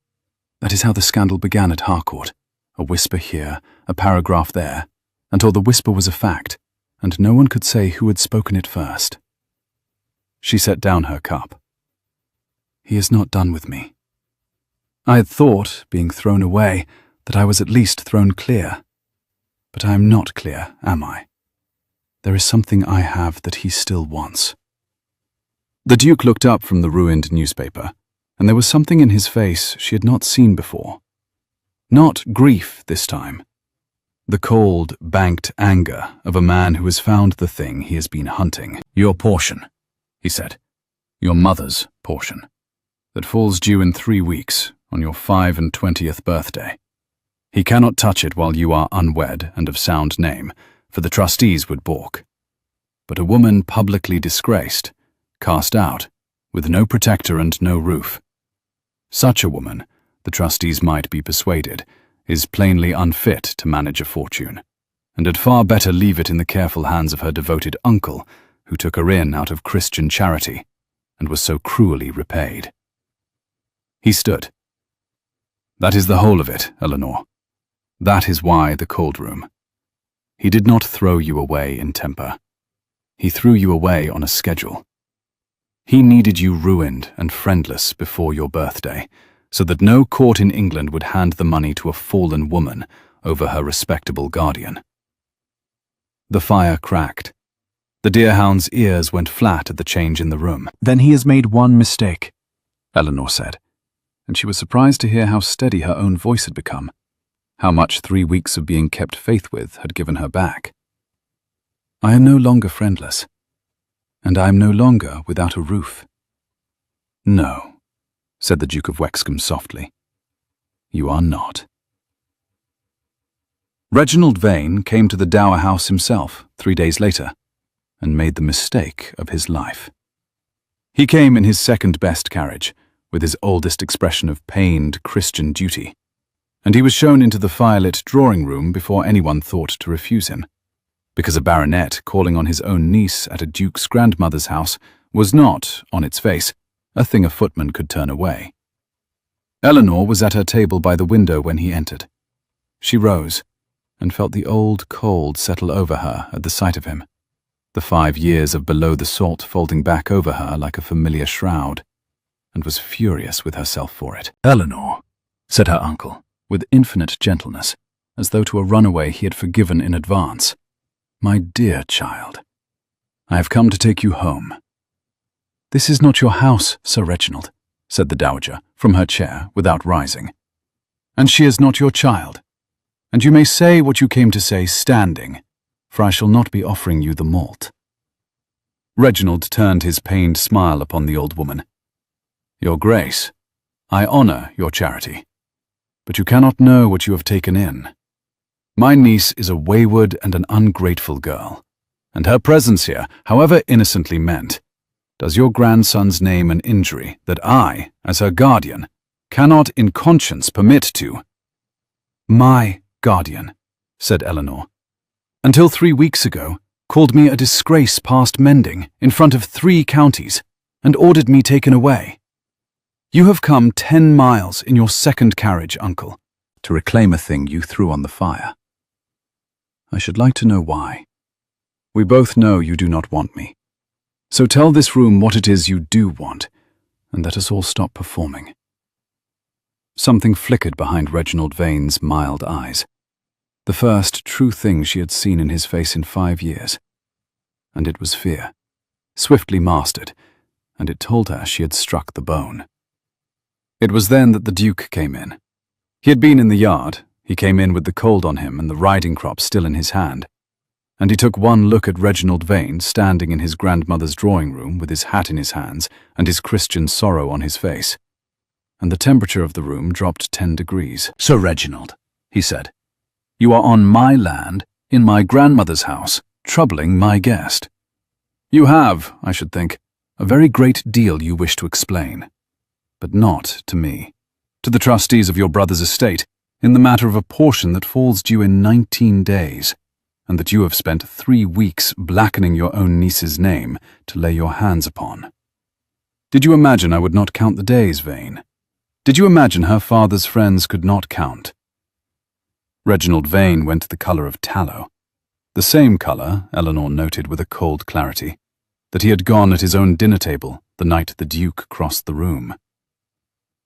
That is how the scandal began at Harkort. A whisper here, a paragraph there, until the whisper was a fact, and no one could say who had spoken it first." She set down her cup. "He is not done with me. I had thought, being thrown away, that I was at least thrown clear. But I am not clear, am I? There is something I have that he still wants." The Duke looked up from the ruined newspaper, and there was something in his face she had not seen before. Not grief this time. The cold, banked anger of a man who has found the thing he has been hunting. "Your portion," he said. "Your mother's portion. That falls due in 3 weeks, on your 25th birthday. He cannot touch it while you are unwed and of sound name, for the trustees would balk. But a woman publicly disgraced, cast out, with no protector and no roof. Such a woman, the trustees might be persuaded, is plainly unfit to manage a fortune, and had far better leave it in the careful hands of her devoted uncle, who took her in out of Christian charity, and was so cruelly repaid." He stood. "That is the whole of it, Eleanor. That is why the cold room. He did not throw you away in temper. He threw you away on a schedule. He needed you ruined and friendless before your birthday, so that no court in England would hand the money to a fallen woman over her respectable guardian." The fire cracked. The deerhound's ears went flat at the change in the room. "Then he has made one mistake," Eleanor said, and she was surprised to hear how steady her own voice had become, how much 3 weeks of being kept faith with had given her back. "I am no longer friendless, and I am no longer without a roof." "No," said the Duke of Wexcom softly. "You are not." Reginald Vain came to the dower house himself 3 days later, and made the mistake of his life. He came in his second-best carriage, with his oldest expression of pained Christian duty, and he was shown into the firelit drawing-room before anyone thought to refuse him, because a baronet calling on his own niece at a duke's grandmother's house was not, on its face, a thing a footman could turn away. Eleanor was at her table by the window when he entered. She rose, and felt the old cold settle over her at the sight of him, the 5 years of below the salt folding back over her like a familiar shroud, and was furious with herself for it. "Eleanor," said her uncle, with infinite gentleness, as though to a runaway he had forgiven in advance. "My dear child, I have come to take you home." "This is not your house, Sir Reginald," said the dowager, from her chair, without rising. "And she is not your child, and you may say what you came to say standing, for I shall not be offering you the malt." Reginald turned his pained smile upon the old woman. "Your Grace, I honour your charity, but you cannot know what you have taken in. My niece is a wayward and an ungrateful girl, and her presence here, however innocently meant, does your grandson's name an injury that I, as her guardian, cannot in conscience permit to." "My guardian," said Eleanor, "until 3 weeks ago, called me a disgrace past mending in front of 3 counties, and ordered me taken away. You have come 10 miles in your second carriage, uncle, to reclaim a thing you threw on the fire. I should like to know why. We both know you do not want me. So tell this room what it is you do want, and let us all stop performing." Something flickered behind Reginald Vain's mild eyes, the first true thing she had seen in his face in 5 years. And it was fear, swiftly mastered, and it told her she had struck the bone. It was then that the Duke came in. He had been in the yard. He came in with the cold on him and the riding crop still in his hand, and he took one look at Reginald Vain standing in his grandmother's drawing-room with his hat in his hands and his Christian sorrow on his face, and the temperature of the room dropped 10 degrees. "Sir Reginald," he said, "you are on my land, in my grandmother's house, troubling my guest. You have, I should think, a very great deal you wish to explain, but not to me, to the trustees of your brother's estate, in the matter of a portion that falls due in 19 days, and that you have spent 3 weeks blackening your own niece's name to lay your hands upon. Did you imagine I would not count the days, Vain? Did you imagine her father's friends could not count?" Reginald Vain went the colour of tallow, the same colour, Eleanor noted with a cold clarity, that he had gone at his own dinner table the night the Duke crossed the room.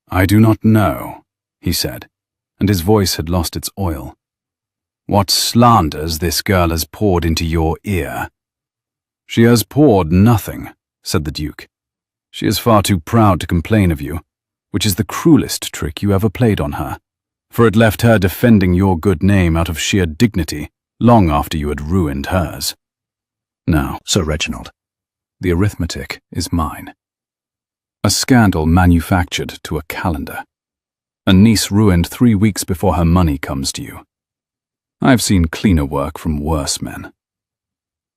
"I do not know," he said, and his voice had lost its oil. What slanders this girl has poured into your ear." "She has poured nothing," said the Duke. "She is far too proud to complain of you, which is the cruelest trick you ever played on her, for it left her defending your good name out of sheer dignity long after you had ruined hers. Now, Sir Reginald, the arithmetic is mine. A scandal manufactured to a calendar. A niece ruined 3 weeks before her money comes to you. I've seen cleaner work from worse men.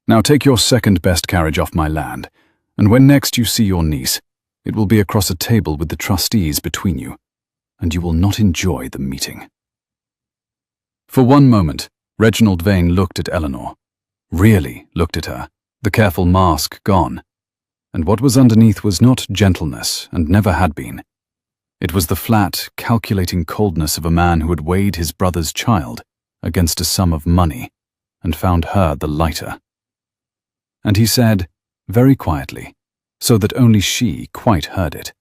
Now take your second-best carriage off my land, and when next you see your niece, it will be across a table with the trustees between you, and you will not enjoy the meeting." For one moment, Reginald Vain looked at Eleanor. Really looked at her, the careful mask gone. And what was underneath was not gentleness, and never had been. It was the flat, calculating coldness of a man who had weighed his brother's child against a sum of money, and found her the lighter. And he said, very quietly, so that only she quite heard it,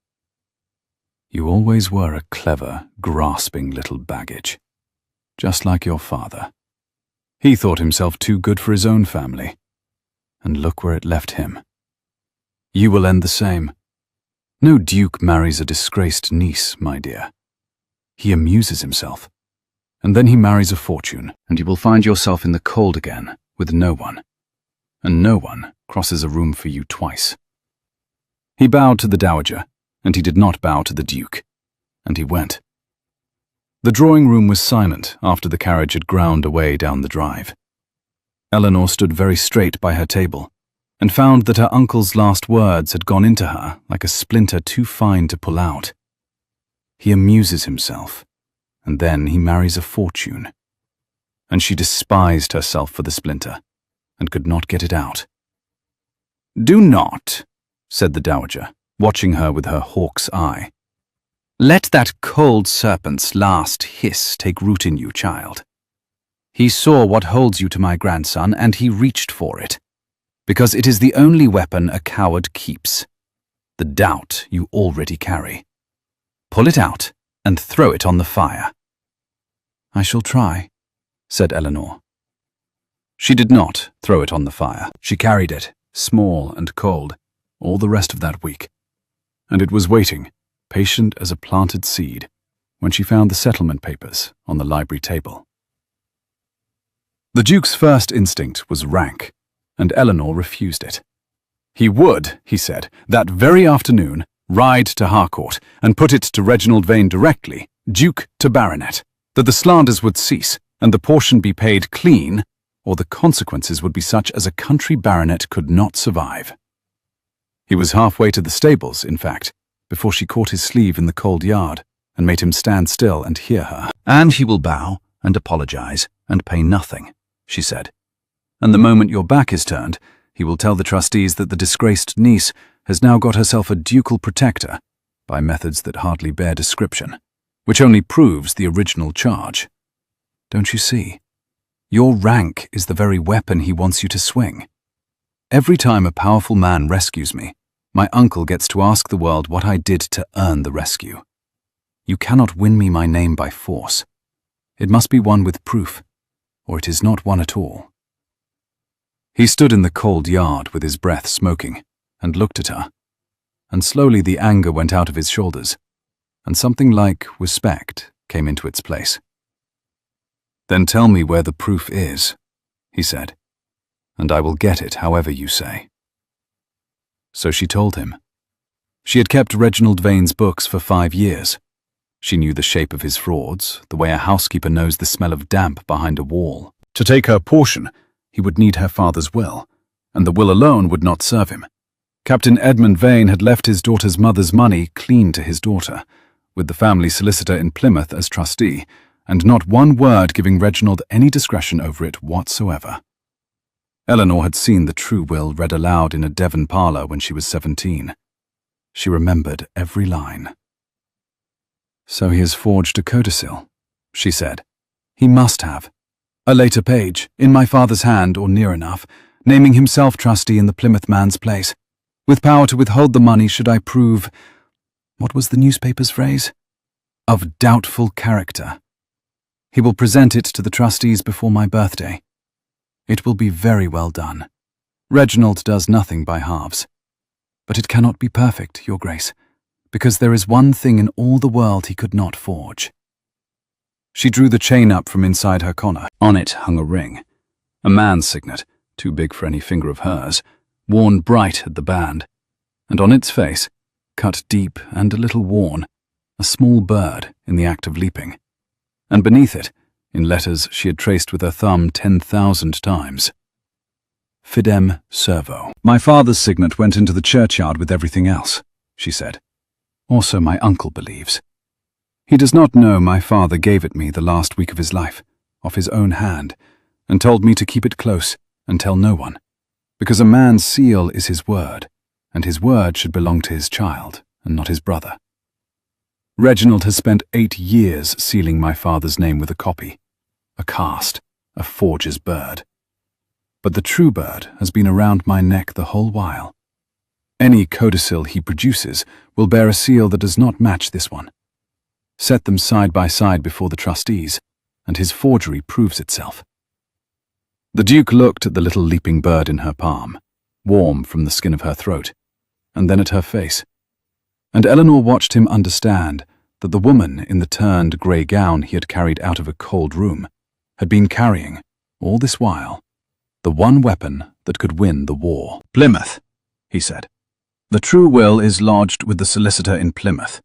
"You always were a clever, grasping little baggage, just like your father. He thought himself too good for his own family, and look where it left him. You will end the same. No duke marries a disgraced niece, my dear. He amuses himself, and then he marries a fortune, and you will find yourself in the cold again with no one, and no one crosses a room for you twice." He bowed to the Dowager, and he did not bow to the Duke, and he went. The drawing-room was silent after the carriage had ground away down the drive. Eleanor stood very straight by her table, and found that her uncle's last words had gone into her like a splinter too fine to pull out. He amuses himself, and then he marries a fortune. And she despised herself for the splinter, and could not get it out. "Do not," said the Dowager, watching her with her hawk's eye, "let that cold serpent's last hiss take root in you, child. He saw what holds you to my grandson, and he reached for it, because it is the only weapon a coward keeps. The doubt you already carry. Pull it out and throw it on the fire." "I shall try," said Eleanor. She did not throw it on the fire. She carried it, small and cold, all the rest of that week, and it was waiting, patient as a planted seed, when she found the settlement papers on the library table. The Duke's first instinct was rank, and Eleanor refused it. He would, he said, that very afternoon, ride to Harkort and put it to Reginald Vain directly, Duke to Baronet, that the slanders would cease and the portion be paid clean, or the consequences would be such as a country baronet could not survive. He was halfway to the stables, in fact, before she caught his sleeve in the cold yard and made him stand still and hear her. "And he will bow and apologize and pay nothing," she said. "And the moment your back is turned, he will tell the trustees that the disgraced niece has now got herself a ducal protector by methods that hardly bear description, which only proves the original charge. Don't you see? Your rank is the very weapon he wants you to swing. Every time a powerful man rescues me, my uncle gets to ask the world what I did to earn the rescue. You cannot win me my name by force. It must be won with proof, or it is not won at all." He stood in the cold yard with his breath smoking, and looked at her, and slowly the anger went out of his shoulders, and something like respect came into its place. "Then tell me where the proof is," he said, "and I will get it however you say." So she told him. She had kept Reginald Vain's books for 5 years. She knew the shape of his frauds, the way a housekeeper knows the smell of damp behind a wall. To take her portion, he would need her father's will, and the will alone would not serve him. Captain Edmund Vain had left his daughter's mother's money clean to his daughter, with the family solicitor in Plymouth as trustee, and not one word giving Reginald any discretion over it whatsoever. Eleanor had seen the true will read aloud in a Devon parlour when she was 17. She remembered every line. "So he has forged a codicil," she said. "He must have. A later page, in my father's hand or near enough, naming himself trustee in the Plymouth man's place, with power to withhold the money should I prove, what was the newspaper's phrase? Of doubtful character. He will present it to the trustees before my birthday. It will be very well done. Reginald does nothing by halves. But it cannot be perfect, Your Grace, because there is one thing in all the world he could not forge. She drew the chain up from inside her collar. On it hung a ring, a man's signet, too big for any finger of hers, worn bright at the band, and on its face, cut deep and a little worn, a small bird in the act of leaping, and beneath it, in letters she had traced with her thumb 10,000 times, Fidem Servo. My father's signet went into the churchyard with everything else, she said. Also my uncle believes. He does not know my father gave it me the last week of his life, off his own hand, and told me to keep it close and tell no one, because a man's seal is his word, and his word should belong to his child and not his brother. Reginald has spent 8 years sealing my father's name with a copy, a cast, a forger's bird. But the true bird has been around my neck the whole while. Any codicil he produces will bear a seal that does not match this one. Set them side by side before the trustees, and his forgery proves itself. The Duke looked at the little leaping bird in her palm, warm from the skin of her throat, and then at her face. And Eleanor watched him understand that the woman in the turned grey gown he had carried out of a cold room had been carrying, all this while, the one weapon that could win the war. Plymouth, he said. The true will is lodged with the solicitor in Plymouth.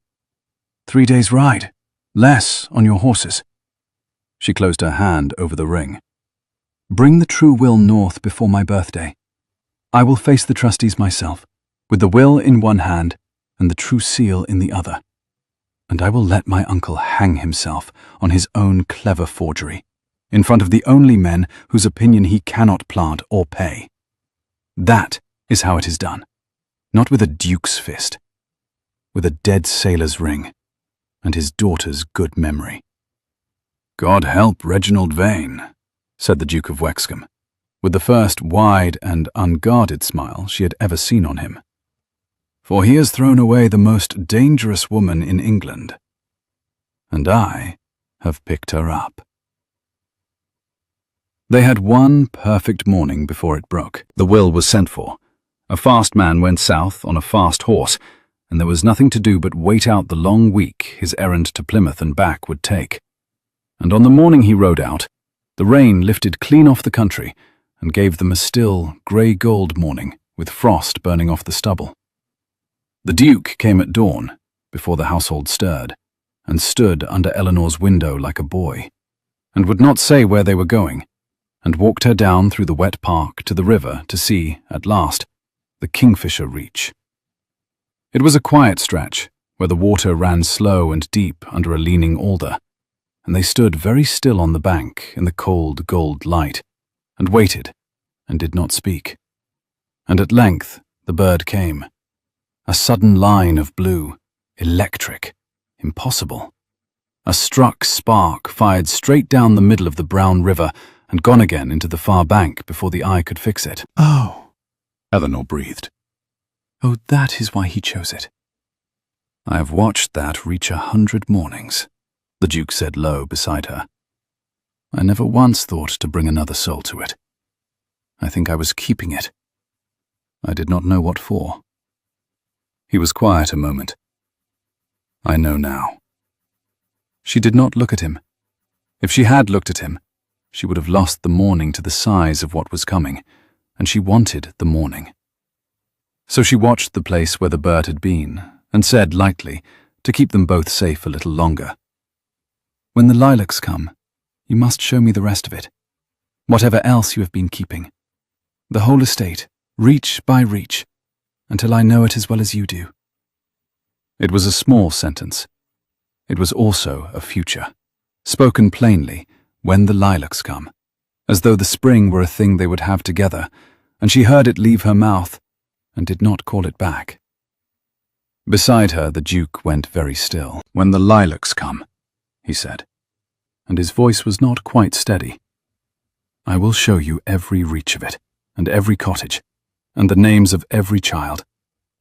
3 days' ride, less on your horses. She closed her hand over the ring. Bring the true will north before my birthday. I will face the trustees myself, with the will in one hand and the true seal in the other. And I will let my uncle hang himself on his own clever forgery, in front of the only men whose opinion he cannot plant or pay. That is how it is done, not with a duke's fist, with a dead sailor's ring and his daughter's good memory. God help Reginald Vain, said the Duke of Wexcom, with the first wide and unguarded smile she had ever seen on him. For he has thrown away the most dangerous woman in England, and I have picked her up. They had one perfect morning before it broke. The will was sent for. A fast man went south on a fast horse, and there was nothing to do but wait out the long week his errand to Plymouth and back would take. And on the morning he rode out, the rain lifted clean off the country and gave them a still, grey-gold morning with frost burning off the stubble. The Duke came at dawn, before the household stirred, and stood under Eleanor's window like a boy, and would not say where they were going, and walked her down through the wet park to the river to see, at last, the Kingfisher reach. It was a quiet stretch, where the water ran slow and deep under a leaning alder, and they stood very still on the bank in the cold gold light, and waited, and did not speak. And at length the bird came, a sudden line of blue, electric, impossible. A struck spark fired straight down the middle of the brown river and gone again into the far bank before the eye could fix it. Oh, Eleanor breathed. oh, that is why he chose it. I have watched that reach 100 mornings, the Duke said low beside her. I never once thought to bring another soul to it. I think I was keeping it. I did not know what for. He was quiet a moment. I know now. She did not look at him. If she had looked at him, she would have lost the morning to the size of what was coming, and she wanted the morning. So she watched the place where the bird had been, and said lightly, to keep them both safe a little longer, "When the lilacs come, you must show me the rest of it, whatever else you have been keeping. The whole estate, reach by reach, until I know it as well as you do." It was a small sentence. It was also a future, spoken plainly, when the lilacs come, as though the spring were a thing they would have together, and she heard it leave her mouth, and did not call it back. Beside her the Duke went very still. "When the lilacs come," he said, and his voice was not quite steady. "I will show you every reach of it, and every cottage, and the names of every child,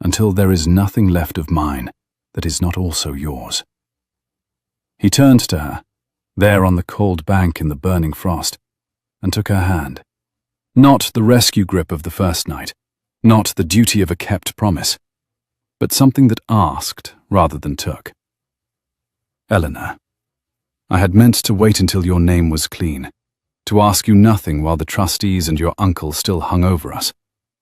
until there is nothing left of mine that is not also yours." He turned to her, there on the cold bank in the burning frost, and took her hand. Not the rescue grip of the first night, not the duty of a kept promise, but something that asked rather than took. Eleanor, I had meant to wait until your name was clean, to ask you nothing while the trustees and your uncle still hung over us,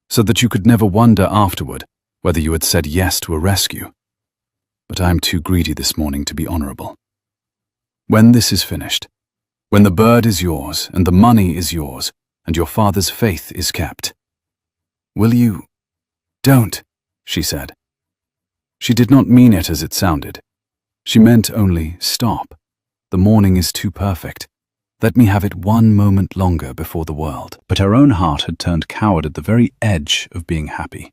so that you could never wonder afterward whether you had said yes to a rescue. But I am too greedy this morning to be honorable. When this is finished, when the bird is yours and the money is yours and your father's faith is kept, will you— Don't, she said. She did not mean it as it sounded. She meant only, stop. The morning is too perfect. Let me have it one moment longer before the world. But her own heart had turned coward at the very edge of being happy.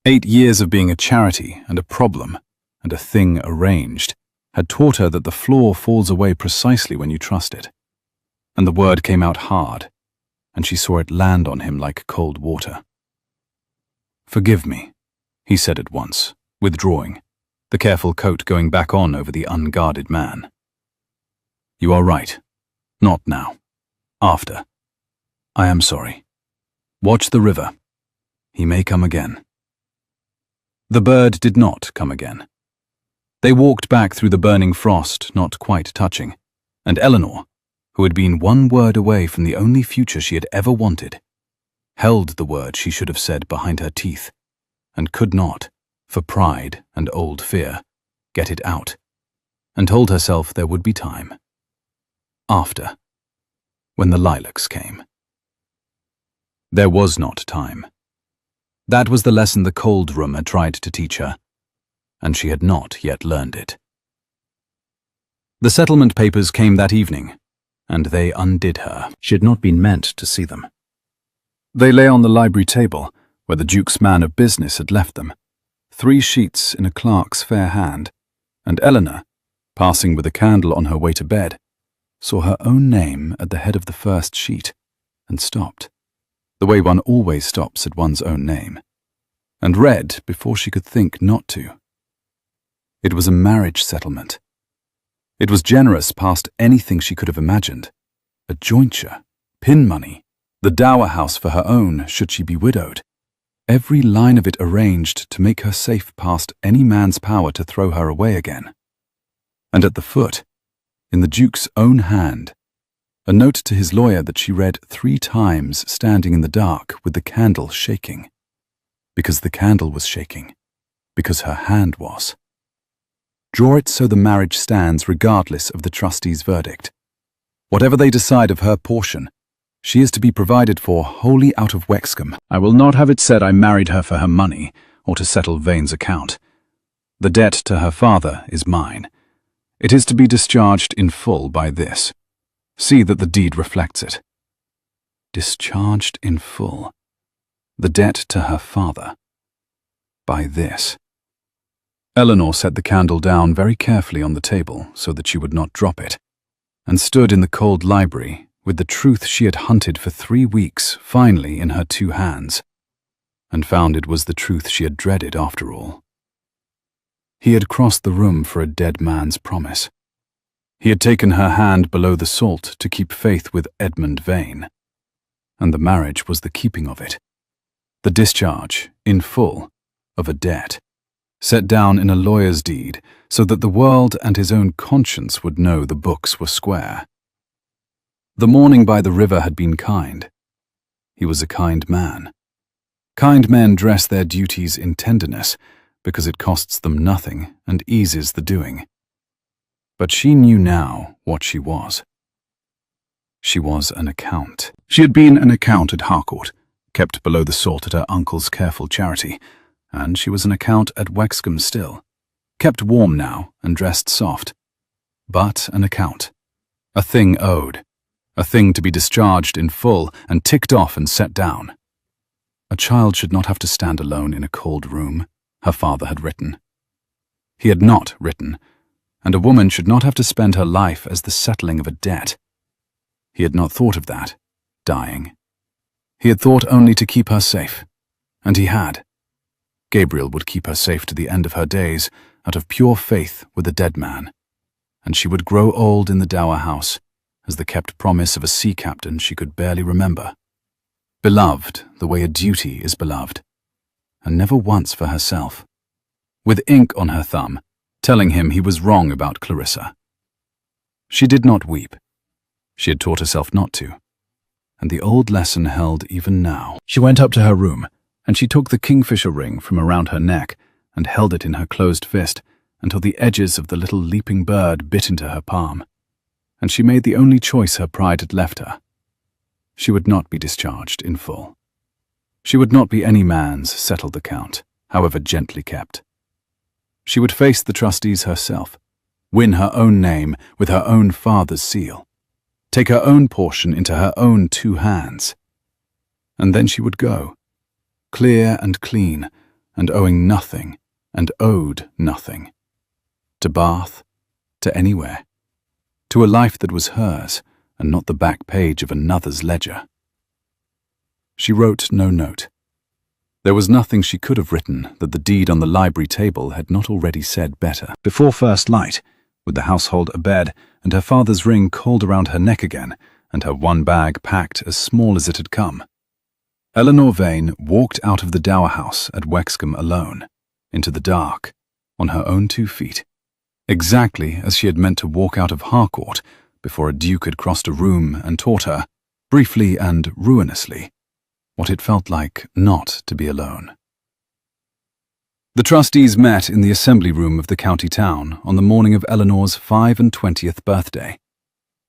8 years of being a charity and a problem and a thing arranged had taught her that the floor falls away precisely when you trust it. And the word came out hard, and she saw it land on him like cold water. Forgive me, he said at once, withdrawing, the careful coat going back on over the unguarded man. You are right. Not now. After. I am sorry. Watch the river. He may come again. The bird did not come again. They walked back through the burning frost, not quite touching, and Eleanor, who had been one word away from the only future she had ever wanted, held the word she should have said behind her teeth, and could not, for pride and old fear, get it out, and told herself there would be time. After, when the lilacs came. There was not time. That was the lesson the cold room had tried to teach her, and she had not yet learned it. The settlement papers came that evening, and they undid her. She had not been meant to see them. They lay on the library table, where the Duke's man of business had left them, 3 sheets in a clerk's fair hand, and Eleanor, passing with a candle on her way to bed, saw her own name at the head of the first sheet, and stopped, the way one always stops at one's own name, and read before she could think not to. It was a marriage settlement. It was generous past anything she could have imagined. A jointure, pin money, the dower house for her own should she be widowed. Every line of it arranged to make her safe past any man's power to throw her away again. And at the foot, in the Duke's own hand, a note to his lawyer that she read 3 times standing in the dark with the candle shaking. Because the candle was shaking. Because her hand was. Draw it so the marriage stands regardless of the trustees' verdict. Whatever they decide of her portion, she is to be provided for wholly out of Wexcom. I will not have it said I married her for her money or to settle Vain's account. The debt to her father is mine. It is to be discharged in full by this. See that the deed reflects it. Discharged in full. The debt to her father. By this. Eleanor set the candle down very carefully on the table so that she would not drop it, and stood in the cold library with the truth she had hunted for 3 weeks finally in her 2 hands, and found it was the truth she had dreaded after all. He had crossed the room for a dead man's promise. He had taken her hand below the salt to keep faith with Edmund Vain, and the marriage was the keeping of it, the discharge, in full, of a debt, set down in a lawyer's deed so that the world and his own conscience would know the books were square. The morning by the river had been kind. He was a kind man. Kind men dress their duties in tenderness because it costs them nothing and eases the doing. But she knew now what she was. She was an account. She had been an account at Harkort, kept below the salt at her uncle's careful charity, and she was an account at Wexcom still, kept warm now and dressed soft. But an account. A thing owed. A thing to be discharged in full and ticked off and set down. A child should not have to stand alone in a cold room, her father had written. He had not written, and a woman should not have to spend her life as the settling of a debt. He had not thought of that, dying. He had thought only to keep her safe, and he had. Gabriel would keep her safe to the end of her days, out of pure faith with a dead man, and she would grow old in the dower house, as the kept promise of a sea captain she could barely remember. Beloved the way a duty is beloved, and never once for herself, with ink on her thumb, telling him he was wrong about Clarissa. She did not weep. She had taught herself not to, and the old lesson held even now. She went up to her room, and she took the kingfisher ring from around her neck and held it in her closed fist until the edges of the little leaping bird bit into her palm, and she made the only choice her pride had left her. She would not be discharged in full. She would not be any man's settled account, however gently kept. She would face the trustees herself, win her own name with her own father's seal, take her own portion into her own 2 hands. And then she would go, clear and clean, and owing nothing, and owed nothing. To Bath, to anywhere. To a life that was hers, and not the back page of another's ledger. She wrote no note. There was nothing she could have written that the deed on the library table had not already said better. Before first light, with the household abed and her father's ring coiled around her neck again, and her one bag packed as small as it had come, Eleanor Vain walked out of the dower house at Wexcom alone, into the dark, on her own 2 feet, exactly as she had meant to walk out of Harkort before a duke had crossed a room and taught her, briefly and ruinously, what it felt like not to be alone. The trustees met in the assembly room of the county town on the morning of Eleanor's 25th birthday,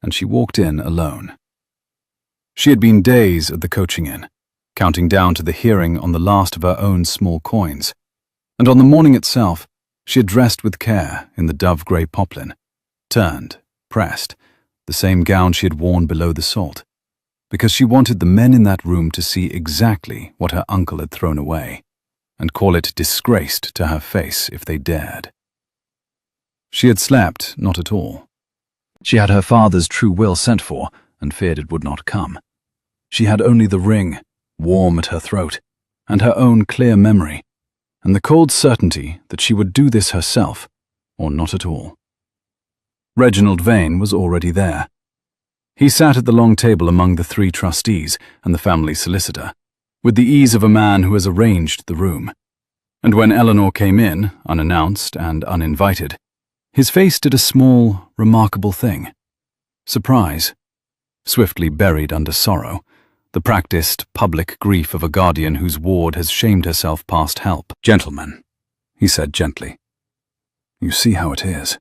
and she walked in alone. She had been days at the coaching inn, counting down to the hearing on the last of her own small coins, and on the morning itself she had dressed with care in the dove-grey poplin, turned, pressed, the same gown she had worn below the salt, because she wanted the men in that room to see exactly what her uncle had thrown away, and call it disgraced to her face if they dared. She had slept not at all. She had her father's true will sent for, and feared it would not come. She had only the ring, warm at her throat, and her own clear memory, and the cold certainty that she would do this herself, or not at all. Reginald Vain was already there. He sat at the long table among the 3 trustees and the family solicitor, with the ease of a man who has arranged the room. And when Eleanor came in, unannounced and uninvited, his face did a small, remarkable thing. Surprise, swiftly buried under sorrow, the practiced, public grief of a guardian whose ward has shamed herself past help. "Gentlemen," he said gently, "you see how it is.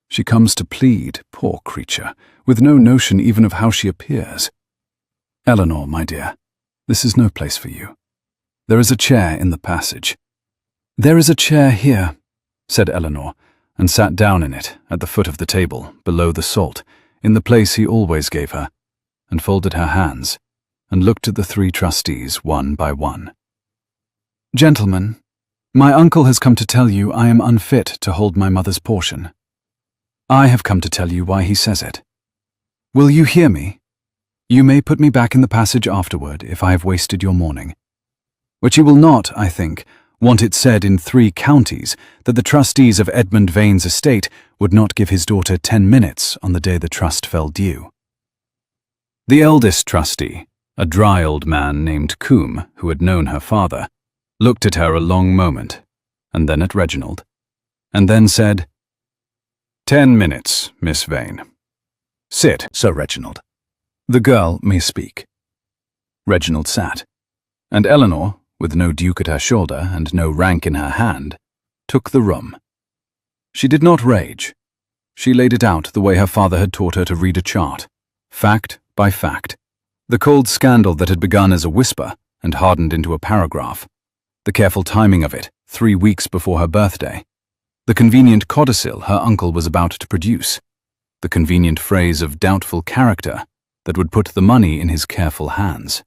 She comes to plead, poor creature, with no notion even of how she appears. Eleanor, my dear, this is no place for you. There is a chair in the passage." "There is a chair here," said Eleanor, and sat down in it, at the foot of the table, below the salt, in the place he always gave her, and folded her hands, and looked at the 3 trustees one by one. "Gentlemen, my uncle has come to tell you I am unfit to hold my mother's portion. I have come to tell you why he says it. Will you hear me? You may put me back in the passage afterward if I have wasted your morning. But you will not, I think, want it said in 3 counties that the trustees of Edmund Vain's estate would not give his daughter 10 minutes on the day the trust fell due." The eldest trustee, a dry old man named Coombe, who had known her father, looked at her a long moment, and then at Reginald, and then said, "10 minutes, Miss Vain. Sit, Sir Reginald. The girl may speak." Reginald sat, and Eleanor, with no duke at her shoulder and no rank in her hand, took the room. She did not rage. She laid it out the way her father had taught her to read a chart, fact by fact. The cold scandal that had begun as a whisper and hardened into a paragraph, the careful timing of it 3 weeks before her birthday, the convenient codicil her uncle was about to produce, the convenient phrase of doubtful character that would put the money in his careful hands.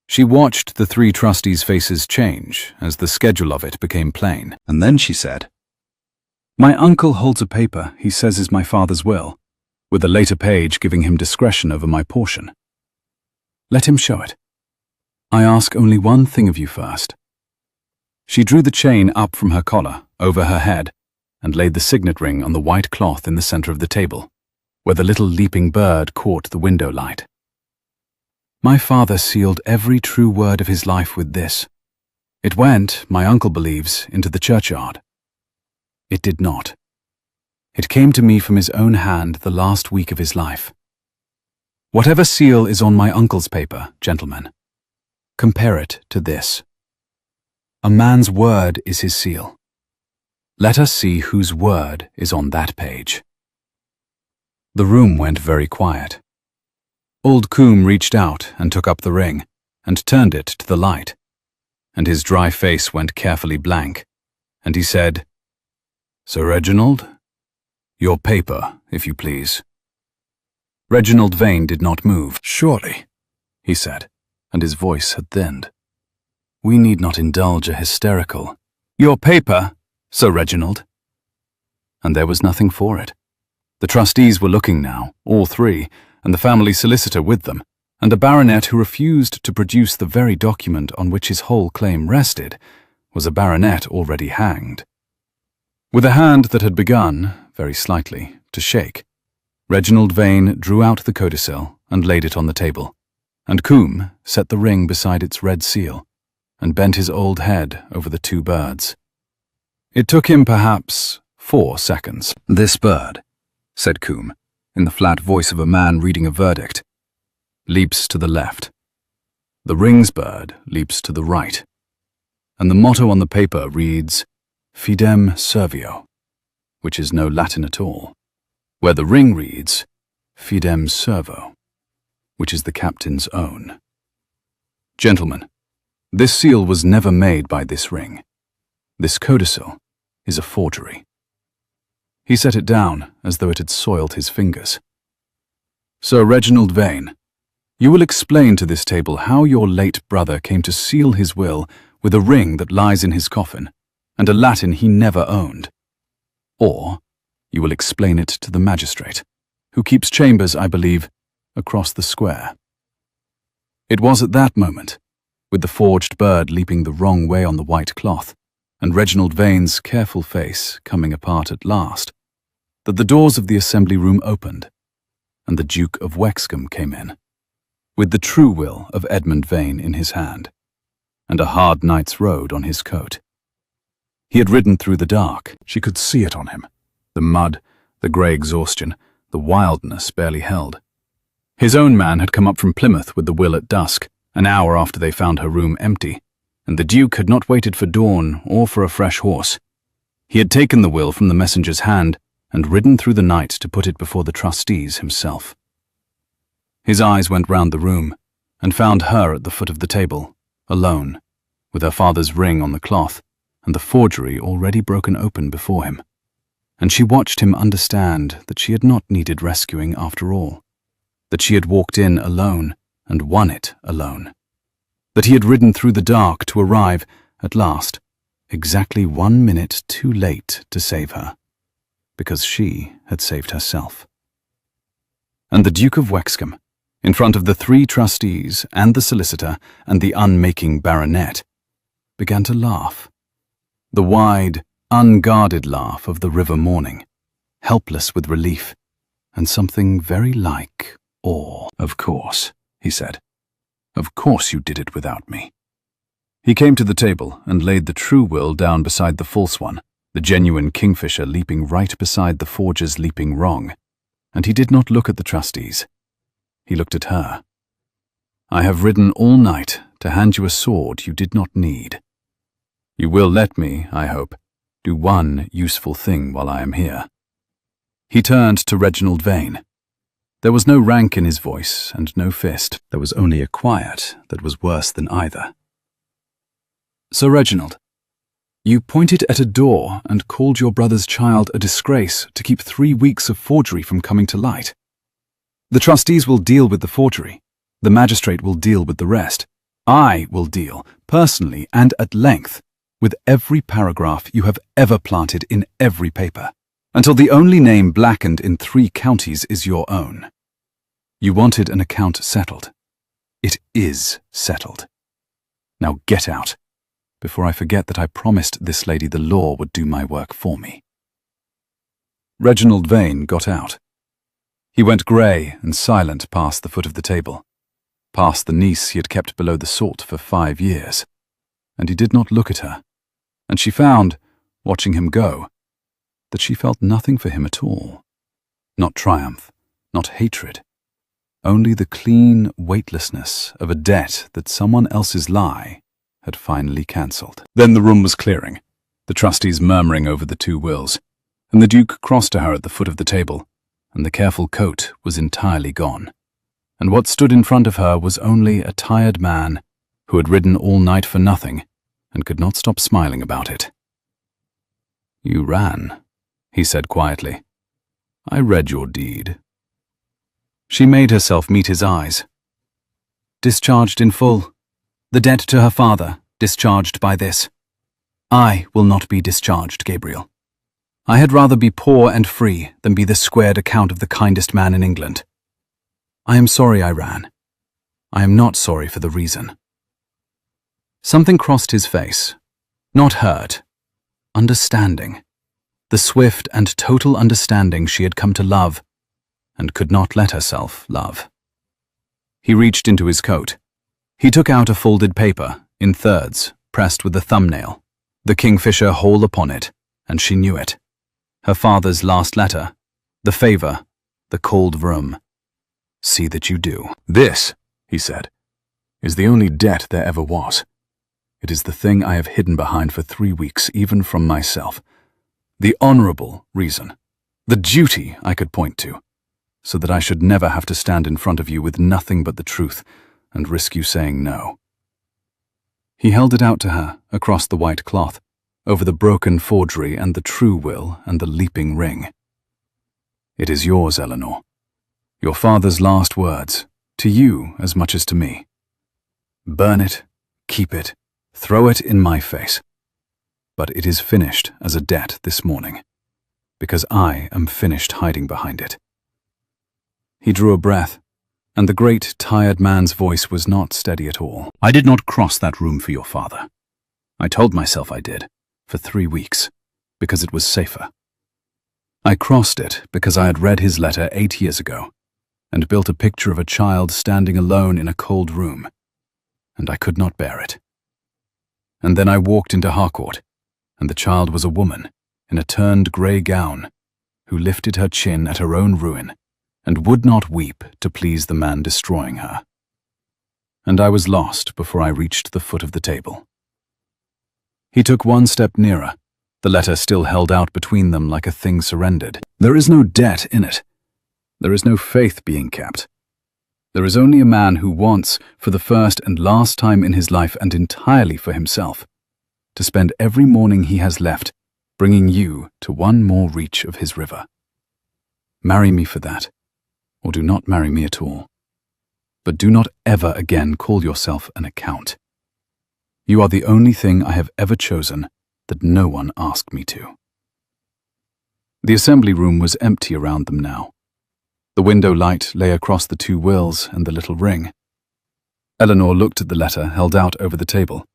She watched the 3 trustees' faces change as the schedule of it became plain, and then she said, "My uncle holds a paper he says is my father's will, with a later page giving him discretion over my portion. Let him show it. I ask only one thing of you first." She drew the chain up from her collar, over her head, and laid the signet ring on the white cloth in the center of the table, where the little leaping bird caught the window light. My father sealed every true word of his life with this. It went, my uncle believes, into the churchyard. It did not. It came to me from his own hand the last week of his life. Whatever seal is on my uncle's paper, gentlemen, compare it to this. A man's word is his seal. Let us see whose word is on that page. The room went very quiet. Old Coombe reached out and took up the ring, and turned it to the light, and his dry face went carefully blank, and he said, "Sir Reginald, your paper, if you please." Reginald Vain did not move. "Surely," he said, and his voice had thinned. "We need not indulge a hysterical. Your paper, Sir Reginald." And there was nothing for it. The trustees were looking now, all three, and the family solicitor with them, and a baronet who refused to produce the very document on which his whole claim rested was a baronet already hanged. With a hand that had begun, very slightly, to shake, Reginald Vain drew out the codicil and laid it on the table, and Coombe set the ring beside its red seal and bent his old head over the two birds. It took him perhaps 4 seconds. "This bird," said Coombe, in the flat voice of a man reading a verdict, "leaps to the left. The ring's bird leaps to the right. And the motto on the paper reads, Fidem Servo, which is no Latin at all, where the ring reads, Fidem Servo, which is the captain's own. Gentlemen, this seal was never made by this ring. This codicil is a forgery." He set it down as though it had soiled his fingers. "Sir Reginald Vain, you will explain to this table how your late brother came to seal his will with a ring that lies in his coffin, and a Latin he never owned. Or you will explain it to the magistrate, who keeps chambers, I believe, across the square." It was at that moment, with the forged bird leaping the wrong way on the white cloth, and Reginald Vain's careful face coming apart at last, that the doors of the assembly room opened, and the Duke of Wexcom came in, with the true will of Edmund Vain in his hand, and a hard knight's road on his coat. He had ridden through the dark. She could see it on him. The mud, the grey exhaustion, the wildness barely held. His own man had come up from Plymouth with the will at dusk, an hour after they found her room empty, and the Duke had not waited for dawn or for a fresh horse. He had taken the will from the messenger's hand and ridden through the night to put it before the trustees himself. His eyes went round the room and found her at the foot of the table, alone, with her father's ring on the cloth and the forgery already broken open before him. And she watched him understand that she had not needed rescuing after all, that she had walked in alone and won it alone, that he had ridden through the dark to arrive, at last, exactly 1 minute too late to save her, because she had saved herself. And the Duke of Wexcom, in front of the 3 trustees and the solicitor and the unmaking baronet, began to laugh. The wide, unguarded laugh of the river morning, helpless with relief, and something very like awe. "Of course," he said. "Of course you did it without me." He came to the table and laid the true will down beside the false one, the genuine kingfisher leaping right beside the forger's leaping wrong, and he did not look at the trustees. He looked at her. "I have ridden all night to hand you a sword you did not need. You will let me, I hope, do one useful thing while I am here." He turned to Reginald Vain. There was no rank in his voice and no fist. There was only a quiet that was worse than either. "Sir Reginald, you pointed at a door and called your brother's child a disgrace to keep 3 weeks of forgery from coming to light. The trustees will deal with the forgery. The magistrate will deal with the rest. I will deal, personally and at length, with every paragraph you have ever planted in every paper, until the only name blackened in 3 counties is your own. You wanted an account settled. It is settled. Now get out, before I forget that I promised this lady the law would do my work for me." Reginald Vain got out. He went grey and silent past the foot of the table, past the niece he had kept below the salt for 5 years, and he did not look at her, and she found, watching him go, that she felt nothing for him at all. Not triumph, not hatred, only the clean weightlessness of a debt that someone else's lie had finally cancelled. Then the room was clearing, the trustees murmuring over the 2 wills, and the Duke crossed to her at the foot of the table, and the careful coat was entirely gone. And what stood in front of her was only a tired man who had ridden all night for nothing and could not stop smiling about it. "You ran," he said quietly. "I read your deed." She made herself meet his eyes. "Discharged in full. The debt to her father, discharged by this. I will not be discharged, Gabriel. I had rather be poor and free than be the squared account of the kindest man in England. I am sorry I ran. I am not sorry for the reason." Something crossed his face. Not hurt. Understanding. The swift and total understanding she had come to love, and could not let herself love. He reached into his coat. He took out a folded paper, in thirds, pressed with a thumbnail, the kingfisher hole upon it, and she knew it. Her father's last letter, the favour, the cold room. "See that you do." "This," he said, "is the only debt there ever was. It is the thing I have hidden behind for 3 weeks, even from myself. The honourable reason, the duty I could point to, so that I should never have to stand in front of you with nothing but the truth and risk you saying no." He held it out to her across the white cloth, over the broken forgery and the true will and the leaping ring. "It is yours, Eleanor. Your father's last words, to you as much as to me. Burn it, keep it, throw it in my face. But it is finished as a debt this morning, because I am finished hiding behind it." He drew a breath, and the great, tired man's voice was not steady at all. "I did not cross that room for your father. I told myself I did, for 3 weeks, because it was safer. I crossed it because I had read his letter 8 years ago, and built a picture of a child standing alone in a cold room, and I could not bear it. And then I walked into Harkort, and the child was a woman, in a turned grey gown, who lifted her chin at her own ruin, and would not weep to please the man destroying her. And I was lost before I reached the foot of the table." He took 1 step nearer, the letter still held out between them like a thing surrendered. "There is no debt in it. There is no faith being kept. There is only a man who wants, for the first and last time in his life and entirely for himself, to spend every morning he has left bringing you to one more reach of his river. Marry me for that, or do not marry me at all. But do not ever again call yourself an account. You are the only thing I have ever chosen that no one asked me to." The assembly room was empty around them now. The window light lay across the 2 wills and the little ring. Eleanor looked at the letter held out over the table.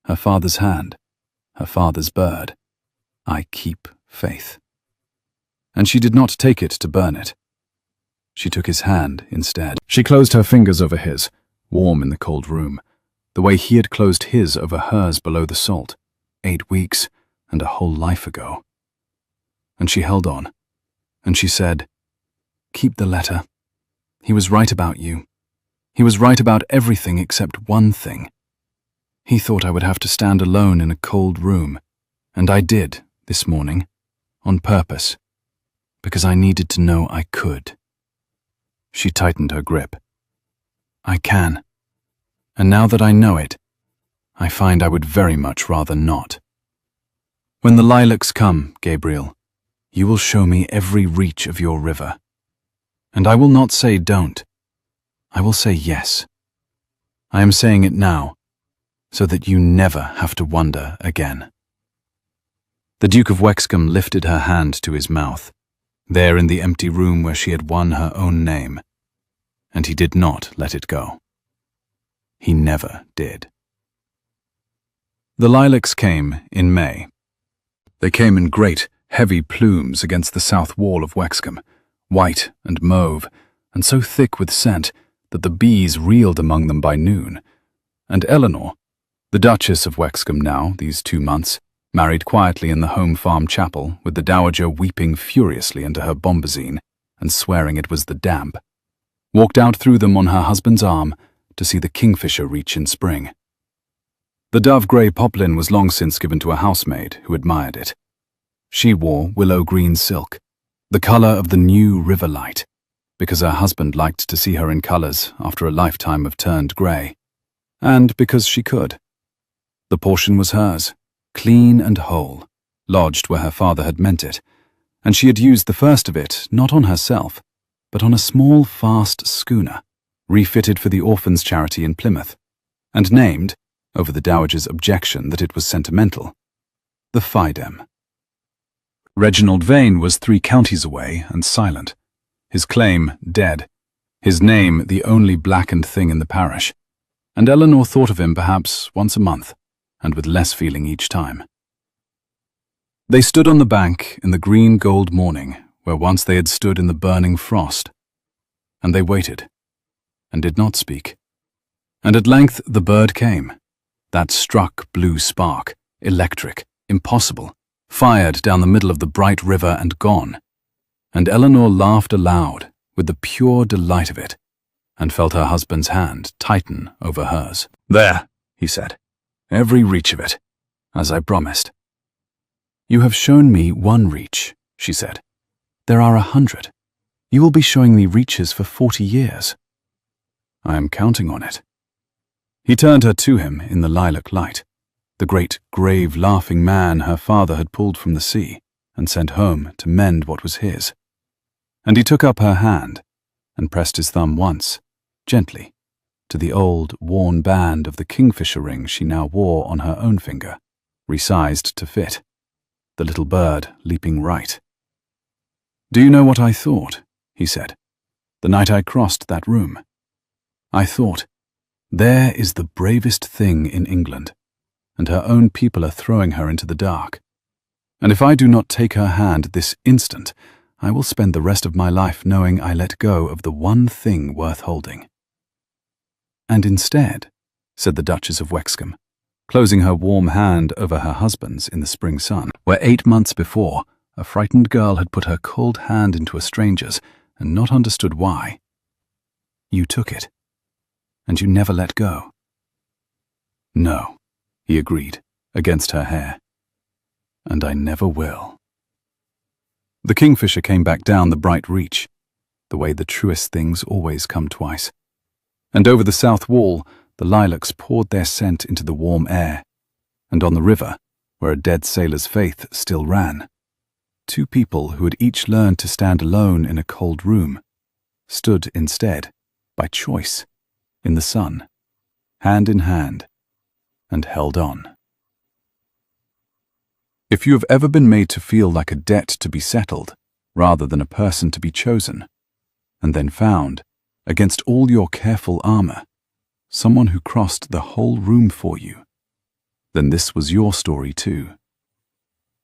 Her father's hand, her father's bird. "I keep faith." And she did not take it to burn it. She took his hand instead. She closed her fingers over his, warm in the cold room, the way he had closed his over hers below the salt, 8 weeks and a whole life ago. And she held on, and she said, "Keep the letter. He was right about you. He was right about everything except one thing. He thought I would have to stand alone in a cold room, and I did, this morning, on purpose, because I needed to know I could." She tightened her grip. "I can. And now that I know it, I find I would very much rather not. When the lilacs come, Gabriel, you will show me every reach of your river. And I will not say don't. I will say yes. I am saying it now, so that you never have to wonder again." The Duke of Wexcom lifted her hand to his mouth, there in the empty room where she had won her own name, and he did not let it go. He never did. The lilacs came in May. They came in great, heavy plumes against the south wall of Wexcom, white and mauve, and so thick with scent that the bees reeled among them by noon. And Eleanor, the Duchess of Wexcom now, these 2 months, married quietly in the home farm chapel, with the Dowager weeping furiously into her bombazine and swearing it was the damp, walked out through them on her husband's arm to see the kingfisher reach in spring. The dove-grey poplin was long since given to a housemaid who admired it. She wore willow-green silk, the colour of the new river light, because her husband liked to see her in colours after a lifetime of turned grey, and because she could. The portion was hers, clean and whole, lodged where her father had meant it, and she had used the first of it not on herself, but on a small, fast schooner, refitted for the Orphans' Charity in Plymouth, and named, over the Dowager's objection that it was sentimental, the Fidem. Reginald Vain was 3 counties away and silent, his claim dead, his name the only blackened thing in the parish, and Eleanor thought of him perhaps once a month, and with less feeling each time. They stood on the bank in the green-gold morning, where once they had stood in the burning frost, and they waited, and did not speak. And at length the bird came, that struck blue spark, electric, impossible, fired down the middle of the bright river and gone, and Eleanor laughed aloud with the pure delight of it, and felt her husband's hand tighten over hers. "There," he said, "every reach of it, as I promised." "You have shown me 1 reach," she said. "There are 100. You will be showing me reaches for 40 years. "I am counting on it." He turned her to him in the lilac light, the great, grave, laughing man her father had pulled from the sea and sent home to mend what was his. And he took up her hand and pressed his thumb once, gently, to the old, worn band of the kingfisher ring she now wore on her own finger, resized to fit, the little bird leaping right. "Do you know what I thought?" he said, "the night I crossed that room? I thought, there is the bravest thing in England, and her own people are throwing her into the dark. And if I do not take her hand this instant, I will spend the rest of my life knowing I let go of the one thing worth holding." "And instead," said the Duchess of Wexcom, closing her warm hand over her husband's in the spring sun, where 8 months before a frightened girl had put her cold hand into a stranger's and not understood why, "you took it, and you never let go." "No," he agreed, against her hair, "and I never will." The kingfisher came back down the bright reach, the way the truest things always come twice, and over the south wall the lilacs poured their scent into the warm air, and on the river, where a dead sailor's faith still ran, 2 people who had each learned to stand alone in a cold room stood instead, by choice, in the sun, hand in hand, and held on. If you have ever been made to feel like a debt to be settled, rather than a person to be chosen, and then found, against all your careful armor, someone who crossed the whole room for you, then this was your story too.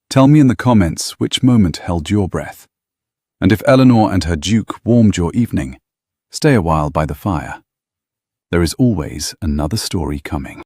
Tell me in the comments which moment held your breath, and if Eleanor and her Duke warmed your evening, stay a while by the fire. There is always another story coming.